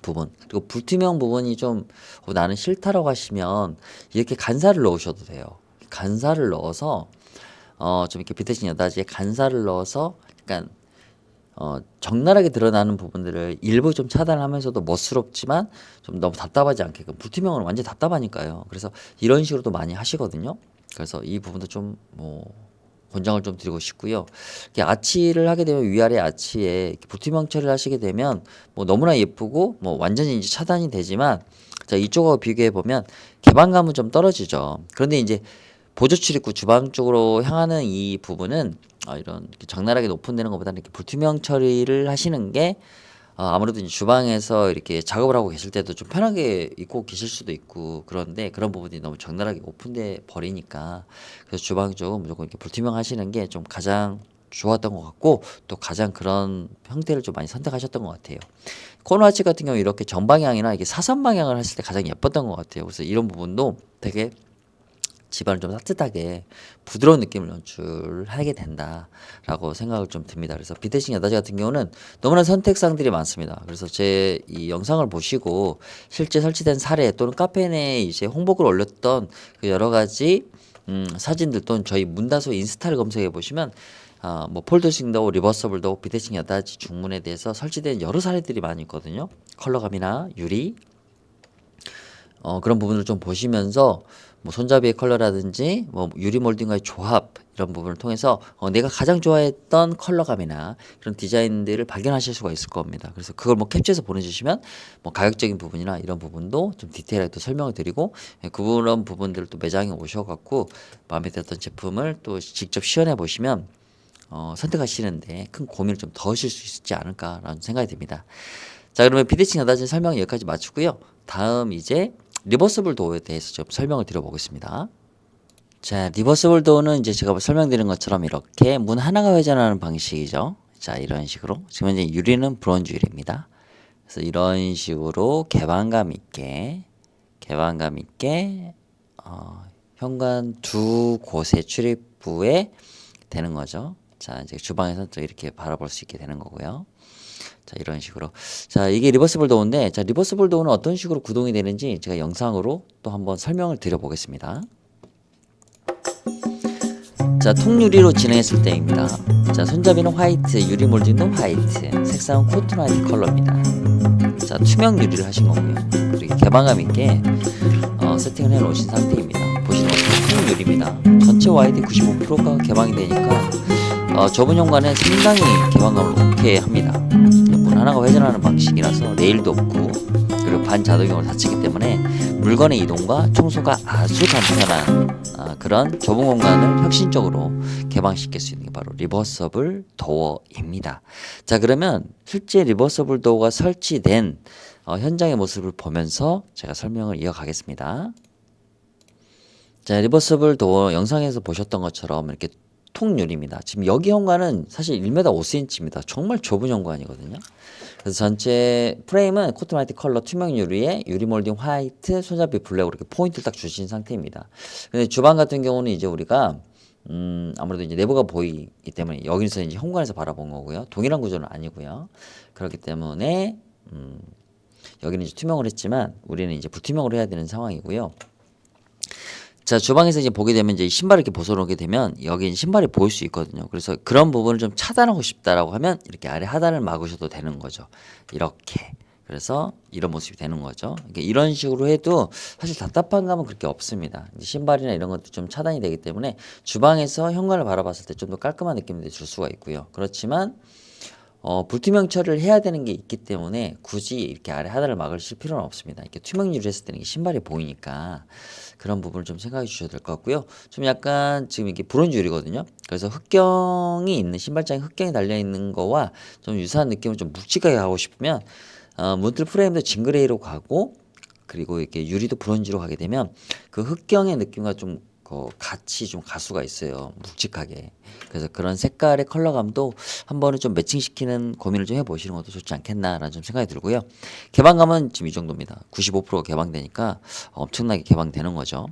부분 그리고 불투명 부분이 좀 나는 싫다라고 하시면 이렇게 간살을 넣으셔도 돼요. 간살을 넣어서 좀 이렇게 비트진 여다지에 간살을 넣어서 약간 적나라하게 드러나는 부분들을 일부 좀 차단하면서도 멋스럽지만 좀 너무 답답하지 않게끔 불투명은 완전 답답하니까요. 그래서 이런 식으로도 많이 하시거든요. 그래서 이 부분도 좀 권장을 좀 드리고 싶고요. 이렇게 아치를 하게 되면 위아래 아치에 이렇게 불투명 처리를 하시게 되면 뭐 너무나 예쁘고 뭐 완전히 이제 차단이 되지만 자 이쪽하고 비교해 보면 개방감은 좀 떨어지죠. 그런데 이제 보조 출입구 주방 쪽으로 향하는 이 부분은 이런 이렇게 적나라하게 오픈되는 것보다는 이렇게 불투명 처리를 하시는 게 아무래도 이제 주방에서 이렇게 작업을 하고 계실 때도 좀 편하게 입고 계실 수도 있고 그런데 그런 부분이 너무 적나라하게 오픈돼 버리니까 그래서 주방 쪽은 무조건 이렇게 불투명 하시는 게 좀 가장 좋았던 것 같고 또 가장 그런 형태를 좀 많이 선택하셨던 것 같아요. 코너 아치 같은 경우 이렇게 정방향이나 이게 사선 방향을 했을 때 가장 예뻤던 것 같아요. 그래서 이런 부분도 되게 집안을 좀 따뜻하게 부드러운 느낌을 연출하게 된다라고 생각을 좀 듭니다. 그래서 비대식 여다지 같은 경우는 너무나 선택사항들이 많습니다. 그래서 제 이 영상을 보시고 실제 설치된 사례 또는 카페 내에 이제 홍보글 올렸던 그 여러 가지 사진들 또는 저희 문다소 인스타를 검색해 보시면 뭐 폴더식 도어, 리버서블 도어, 비대식 여다지 중문에 대해서 설치된 여러 사례들이 많이 있거든요. 컬러감이나 유리 그런 부분을 좀 보시면서 뭐 손잡이의 컬러라든지 뭐 유리 몰딩과의 조합 이런 부분을 통해서 내가 가장 좋아했던 컬러감이나 그런 디자인들을 발견하실 수가 있을 겁니다. 그래서 그걸 뭐 캡처해서 보내주시면 뭐 가격적인 부분이나 이런 부분도 좀 디테일하게 또 설명을 드리고 그런 부분들을 또 매장에 오셔갖고 마음에 들었던 제품을 또 직접 시연해 보시면 선택하시는데 큰 고민을 좀 덜으실 수 있지 않을까라는 생각이 듭니다. 자 그러면 비대칭 여다지 설명 여기까지 마치고요. 다음 이제 리버서블 도어에 대해서 좀 설명을 드려보겠습니다. 자, 리버서블 도어는 이제 제가 설명드린 것처럼 이렇게 문 하나가 회전하는 방식이죠. 자, 이런 식으로. 지금 현재 유리는 브론즈 유리입니다. 그래서 이런 식으로 개방감 있게 현관 두 곳의 출입부에 되는 거죠. 자, 이제 주방에서 또 이렇게 바라볼 수 있게 되는 거고요. 자, 이런 식으로. 자, 이게 리버스블 도어인데, 자, 리버스블 도어는 어떤 식으로 구동이 되는지 제가 영상으로 또 한번 설명을 드려보겠습니다. 자, 통유리로 진행했을 때입니다. 자, 손잡이는 화이트, 유리 몰딩도 화이트, 색상은 코튼 화이트 컬러입니다. 자, 투명 유리를 하신 거고요. 그리고 개방감 있게 세팅을 해 놓으신 상태입니다. 보시는 것처럼 통유리입니다. 전체 와이드 95%가 개방이 되니까 좁은 현관에 상당히 개방감을 오케이 합니다. 문 하나가 회전하는 방식이라서 레일도 없고 그리고 반자동으로 닫히기 때문에 물건의 이동과 청소가 아주 간편한 그런 좁은 공간을 혁신적으로 개방시킬 수 있는 게 바로 리버서블 도어입니다. 자 그러면 실제 리버서블 도어가 설치된 현장의 모습을 보면서 제가 설명을 이어가겠습니다. 자 리버서블 도어 영상에서 보셨던 것처럼 이렇게 통유리입니다. 지금 여기 현관은 사실 1m 5cm입니다. 정말 좁은 현관이거든요. 그래서 전체 프레임은 코튼 화이트 컬러 투명 유리에 유리 몰딩 화이트 손잡이 블랙으로 이렇게 포인트를 딱 주신 상태입니다. 근데 주방 같은 경우는 이제 우리가 아무래도 이제 내부가 보이기 때문에 여기서 이제 현관에서 바라본 거고요. 동일한 구조는 아니고요. 그렇기 때문에 여기는 이제 투명을 했지만 우리는 이제 불투명으로 해야 되는 상황이고요. 자, 주방에서 이제 보게 되면 이제 신발을 이렇게 벗어놓게 되면 여기 신발이 보일 수 있거든요. 그래서 그런 부분을 좀 차단하고 싶다라고 하면 이렇게 아래 하단을 막으셔도 되는 거죠. 이렇게. 그래서 이런 모습이 되는 거죠. 이런 식으로 해도 사실 답답한 감은 그렇게 없습니다. 신발이나 이런 것도 좀 차단이 되기 때문에 주방에서 현관을 바라봤을 때 좀 더 깔끔한 느낌을 줄 수가 있고요. 그렇지만 불투명 처리를 해야 되는 게 있기 때문에 굳이 이렇게 아래 하단을 막으실 필요는 없습니다. 이렇게 투명 유리를 했을 때는 신발이 보이니까 그런 부분을 좀 생각해 주셔야 될 것 같고요. 좀 약간 지금 이게 브론즈 유리거든요. 그래서 흑경이 있는 신발장에 흑경이 달려 있는 거와 좀 유사한 느낌을 좀 묵직하게 하고 싶으면 문틀 프레임도 징그레이로 가고 그리고 이렇게 유리도 브론즈로 가게 되면 그 흑경의 느낌과 좀 같이 좀 가수가 있어요. 묵직하게. 그래서 그런 색깔의 컬러감도 한 번은 좀 매칭시키는 고민을 좀 해보시는 것도 좋지 않겠나라는 좀 생각이 들고요. 개방감은 지금 이 정도입니다. 95%가 개방되니까 엄청나게 개방되는 거죠.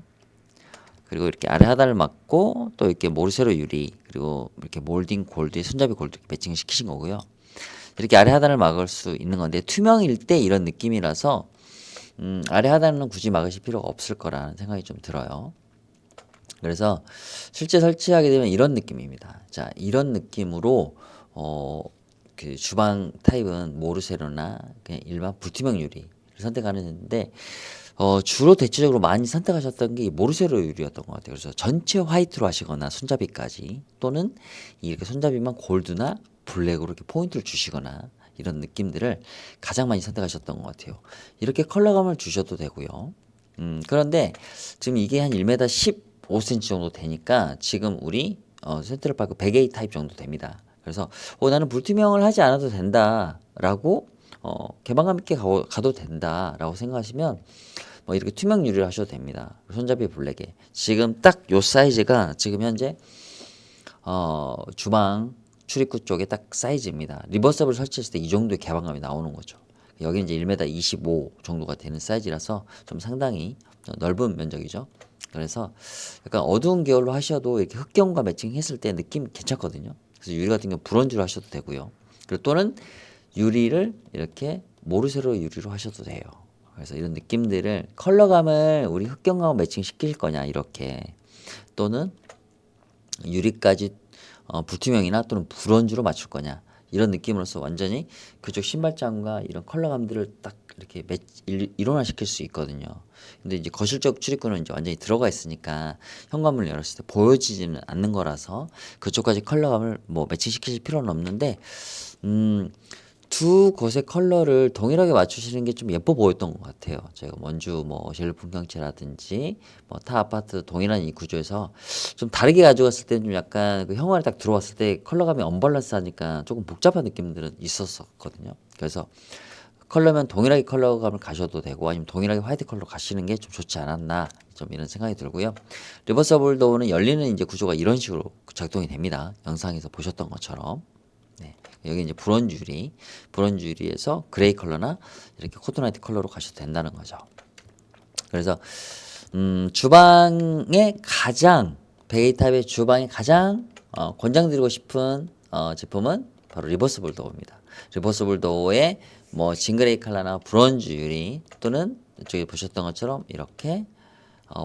그리고 이렇게 아래 하단을 막고 또 이렇게 모르세로 유리 그리고 이렇게 몰딩 골드에 손잡이 골드 매칭을 시키신 거고요. 이렇게 아래 하단을 막을 수 있는 건데 투명일 때 이런 느낌이라서 아래 하단은 굳이 막으실 필요가 없을 거라는 생각이 좀 들어요. 그래서 실제 설치하게 되면 이런 느낌입니다. 자, 이런 느낌으로 그 주방 타입은 모르세로나 그냥 일반 불투명 유리를 선택하는데 주로 대체적으로 많이 선택하셨던 게 이 모르세로 유리였던 것 같아요. 그래서 전체 화이트로 하시거나 손잡이까지 또는 이렇게 손잡이만 골드나 블랙으로 이렇게 포인트를 주시거나 이런 느낌들을 가장 많이 선택하셨던 것 같아요. 이렇게 컬러감을 주셔도 되고요. 그런데 지금 이게 한 1m 15cm 정도 되니까 지금 우리 센트럴파크 100A 타입 정도 됩니다. 그래서 나는 불투명을 하지 않아도 된다라고 개방감 있게 가도 된다라고 생각하시면 뭐 이렇게 투명 유리를 하셔도 됩니다. 손잡이 블랙에 지금 딱 요 사이즈가 지금 현재 주방 출입구 쪽에 딱 사이즈입니다. 리버서블 설치했을 때 이 정도의 개방감이 나오는 거죠. 여기 이제 1m 25 정도가 되는 사이즈라서 좀 상당히 넓은 면적이죠. 그래서 약간 어두운 계열로 하셔도 이렇게 흑경과 매칭했을 때 느낌 괜찮거든요. 그래서 유리 같은 경우 브론즈로 하셔도 되고요. 그리고 또는 유리를 이렇게 모르쇠로 유리로 하셔도 돼요. 그래서 이런 느낌들을 컬러감을 우리 흑경감과 매칭시킬 거냐 이렇게 또는 유리까지 불투명이나 또는 브론즈로 맞출 거냐 이런 느낌으로서 완전히 그쪽 신발장과 이런 컬러감들을 딱 이렇게 일원화시킬 수 있거든요. 근데 이제 거실적 출입구는 이제 완전히 들어가 있으니까 현관문을 열었을 때 보여지지는 않는 거라서 그쪽까지 컬러감을 뭐 매칭시킬 필요는 없는데 두 곳의 컬러를 동일하게 맞추시는 게 좀 예뻐 보였던 것 같아요. 제가 원주 뭐 젤 풍경채라든지 뭐 타 아파트 동일한 이 구조에서 좀 다르게 가져갔을 때는 좀 약간 그 형광이 딱 들어왔을 때 컬러감이 언밸런스하니까 조금 복잡한 느낌들은 있었었거든요. 그래서 컬러면 동일하게 컬러감을 가셔도 되고 아니면 동일하게 화이트 컬러 가시는 게 좀 좋지 않았나 좀 이런 생각이 들고요. 리버서블 도어는 열리는 이제 구조가 이런 식으로 작동이 됩니다. 영상에서 보셨던 것처럼. 네. 여기 이제 브론즈 유리에서 그레이 컬러나 이렇게 코토나이트 컬러로 가셔도 된다는 거죠. 그래서 주방에 가장 베이 타입의 주방에 가장 권장드리고 싶은 제품은 바로 리버스블 도어입니다. 리버스블 도어에 뭐 징그레이 컬러나 브론즈 유리 또는 이쪽에 보셨던 것처럼 이렇게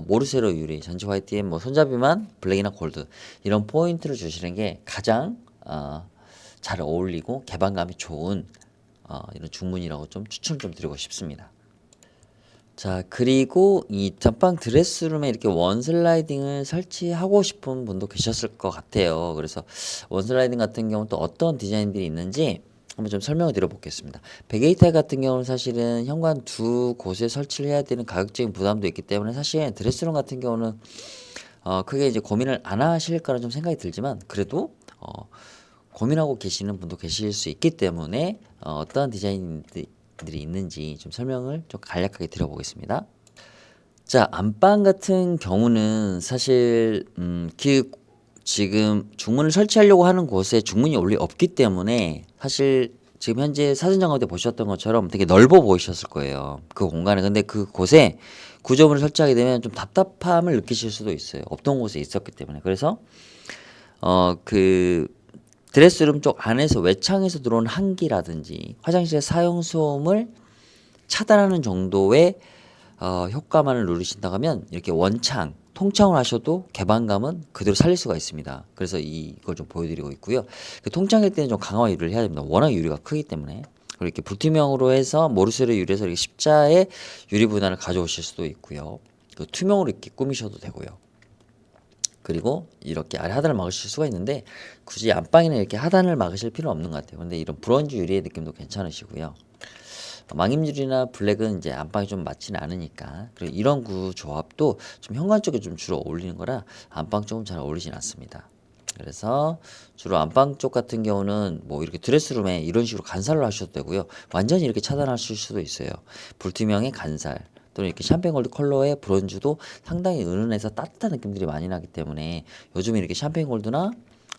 모르세로 유리 전체 화이트에 뭐 손잡이만 블랙이나 골드 이런 포인트를 주시는 게 가장 잘 어울리고 개방감이 좋은 이런 중문이라고 좀 추천을 좀 드리고 싶습니다. 자, 그리고 이 전방 드레스룸에 이렇게 원슬라이딩을 설치하고 싶은 분도 계셨을 것 같아요. 그래서 원슬라이딩 같은 경우는 또 어떤 디자인들이 있는지 한번 좀 설명을 드려보겠습니다. 베게이탈 같은 경우는 사실은 현관 두 곳에 설치를 해야 되는 가격적인 부담도 있기 때문에 사실 드레스룸 같은 경우는 크게 이제 고민을 안 하실 거라 좀 생각이 들지만 그래도 고민하고 계시는 분도 계실 수 있기 때문에 어떠한 디자인들이 있는지 좀 설명을 좀 간략하게 드려보겠습니다. 자, 안방 같은 경우는 사실 지금 중문을 설치하려고 하는 곳에 중문이 원래 없기 때문에 사실 지금 현재 사진 점검 때 보셨던 것처럼 되게 넓어 보이셨을 거예요. 그 공간에. 근데 그곳에 구조물을 설치하게 되면 좀 답답함을 느끼실 수도 있어요. 없던 곳에 있었기 때문에. 그래서 그 드레스룸 쪽 안에서 외창에서 들어오는 한기라든지 화장실의 사용 소음을 차단하는 정도의 효과만을 누리신다고 하면 이렇게 원창, 통창을 하셔도 개방감은 그대로 살릴 수가 있습니다. 그래서 이걸 좀 보여드리고 있고요. 그 통창일 때는 좀 강화 유리를 해야 됩니다. 워낙 유리가 크기 때문에. 그리고 이렇게 불투명으로 해서 모르쇠로 유리해서 이렇게 십자의 유리 분할을 가져오실 수도 있고요. 그 투명으로 이렇게 꾸미셔도 되고요. 그리고 이렇게 아래 하단을 막으실 수가 있는데 굳이 안방에는 이렇게 하단을 막으실 필요는 없는 것 같아요. 근데 이런 브론즈 유리의 느낌도 괜찮으시고요. 망임유리나 블랙은 이제 안방에 좀 맞지는 않으니까 그리고 이런 구조합도 좀 현관 쪽에 좀 주로 어울리는 거라 안방 쪽은 잘 어울리진 않습니다. 그래서 주로 안방 쪽 같은 경우는 뭐 이렇게 드레스룸에 이런 식으로 간살로 하셔도 되고요. 완전히 이렇게 차단하실 수도 있어요. 불투명의 간살 또는 이렇게 샴페인골드 컬러의 브론즈도 상당히 은은해서 따뜻한 느낌들이 많이 나기 때문에 요즘 이렇게 샴페인골드나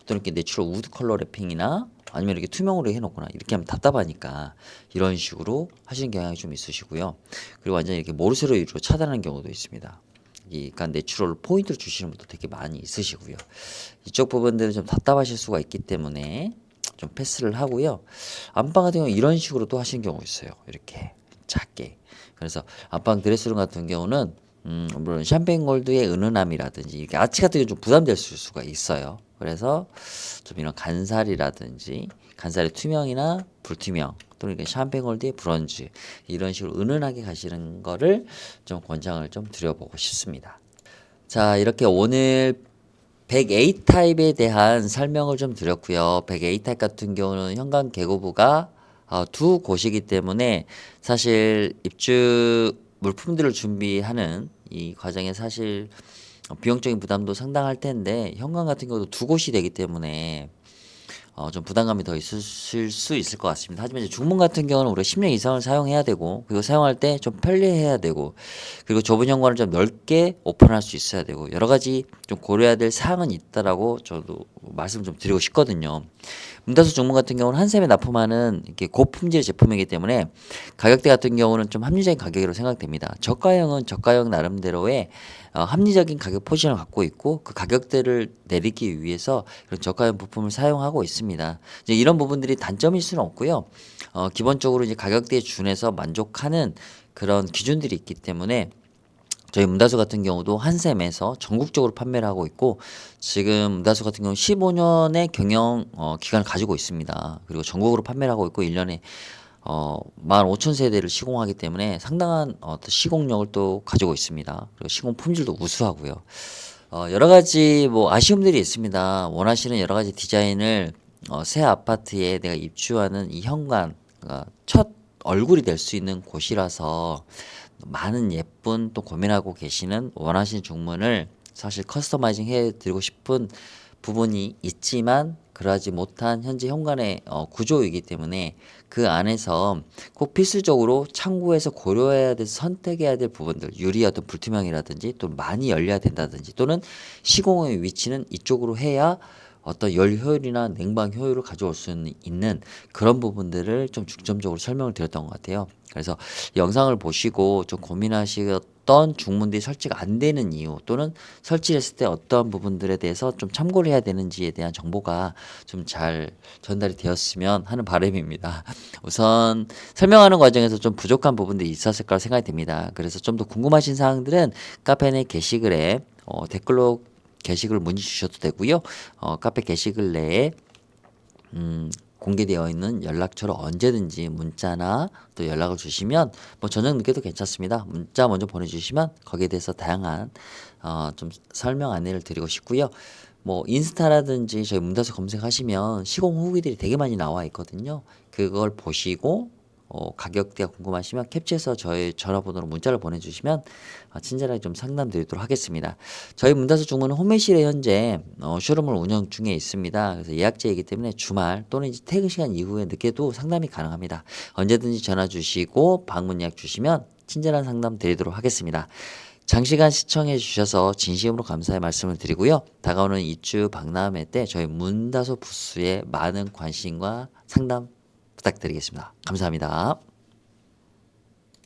또는 이렇게 내추럴 우드 컬러 랩핑이나 아니면 이렇게 투명으로 해놓거나 이렇게 하면 답답하니까 이런 식으로 하시는 경향이 좀 있으시고요. 그리고 완전히 이렇게 모르쇠로 유리로 차단하는 경우도 있습니다. 그러니까 내추럴 포인트를 주시는 분도 되게 많이 있으시고요. 이쪽 부분들은 좀 답답하실 수가 있기 때문에 좀 패스를 하고요. 안방 같은 경우 이런 식으로 또 하시는 경우 있어요. 이렇게 작게. 그래서 안방 드레스룸 같은 경우는 물론 샴페인 골드의 은은함이라든지 이렇게 아치 같은 게 좀 부담될 수가 있어요. 그래서 좀 이런 간살이라든지 간살의 투명이나 불투명 또는 이렇게 샴페인골드의 브론즈 이런 식으로 은은하게 가시는 거를 좀 권장을 좀 드려보고 싶습니다. 자, 이렇게 오늘 100A 타입에 대한 설명을 좀 드렸고요. 100A 타입 같은 경우는 현관 개고부가 두 곳이기 때문에 사실 입주 물품들을 준비하는 이 과정에 사실 비용적인 부담도 상당할 텐데 현관 같은 경우도 두 곳이 되기 때문에 좀 부담감이 더 있을 수 있을 것 같습니다. 하지만 이제 중문 같은 경우는 우리가 10년 이상을 사용해야 되고 그리고 사용할 때 좀 편리해야 되고 그리고 좁은 현관을 좀 넓게 오픈할 수 있어야 되고 여러 가지 좀 고려해야 될 사항은 있다라고 저도 말씀 좀 드리고 싶거든요. 문다수 중문 같은 경우는 한 셈에 납품하는 이렇게 고품질 제품이기 때문에 가격대 같은 경우는 좀 합리적인 가격으로 생각됩니다. 저가형은 저가형 나름대로의 합리적인 가격 포지션을 갖고 있고 그 가격대를 내리기 위해서 그런 저가형 부품을 사용하고 있습니다. 이제 이런 부분들이 단점일 수는 없고요. 기본적으로 이제 가격대에 준해서 만족하는 그런 기준들이 있기 때문에 저희 문다수 같은 경우도 한샘에서 전국적으로 판매를 하고 있고 지금 문다수 같은 경우 15년의 경영 기간을 가지고 있습니다. 그리고 전국으로 판매를 하고 있고 1년에 15,000세대를 시공하기 때문에 상당한 시공력을 또 가지고 있습니다. 그리고 시공 품질도 우수하고요. 여러 가지 뭐 아쉬움들이 있습니다. 원하시는 여러 가지 디자인을 새 아파트에 내가 입주하는 이 현관 첫 얼굴이 될 수 있는 곳이라서 많은 예쁜 또 고민하고 계시는 원하시는 중문을 사실 커스터마이징 해드리고 싶은 부분이 있지만 그러하지 못한 현재 현관의 구조이기 때문에 그 안에서 꼭 필수적으로 참고해서 고려해야 될 선택해야 될 부분들 유리 어떤 불투명이라든지 또 많이 열려야 된다든지 또는 시공의 위치는 이쪽으로 해야 어떤 열 효율이나 냉방 효율을 가져올 수 있는 그런 부분들을 좀 중점적으로 설명을 드렸던 것 같아요. 그래서 영상을 보시고 좀 고민하시던 중문들이 설치가 안 되는 이유 또는 설치를 했을 때 어떠한 부분들에 대해서 좀 참고를 해야 되는지에 대한 정보가 좀 잘 전달이 되었으면 하는 바람입니다. 우선 설명하는 과정에서 좀 부족한 부분들이 있었을 거라 생각이 듭니다. 그래서 좀 더 궁금하신 사항들은 카페 내 게시글에 댓글로 게시글 문의 주셔도 되고요. 카페 게시글 내에 공개되어 있는 연락처로 언제든지 문자나 또 연락을 주시면 뭐 저녁 늦게도 괜찮습니다. 문자 먼저 보내주시면 거기에 대해서 다양한 좀 설명 안내를 드리고 싶고요. 뭐 인스타라든지 저희 문다수 검색하시면 시공 후기들이 되게 많이 나와 있거든요. 그걸 보시고 가격대가 궁금하시면 캡처해서 저희 전화번호로 문자를 보내주시면 친절하게 좀 상담 드리도록 하겠습니다. 저희 문다수 중문은 홈메이실에 현재 쇼룸을 운영 중에 있습니다. 그래서 예약제이기 때문에 주말 또는 이제 퇴근 시간 이후에 늦게도 상담이 가능합니다. 언제든지 전화 주시고 방문 예약 주시면 친절한 상담 드리도록 하겠습니다. 장시간 시청해 주셔서 진심으로 감사의 말씀을 드리고요. 다가오는 입주 박람회 때 저희 문다소 부스에 많은 관심과 상담 부탁드리겠습니다. 감사합니다.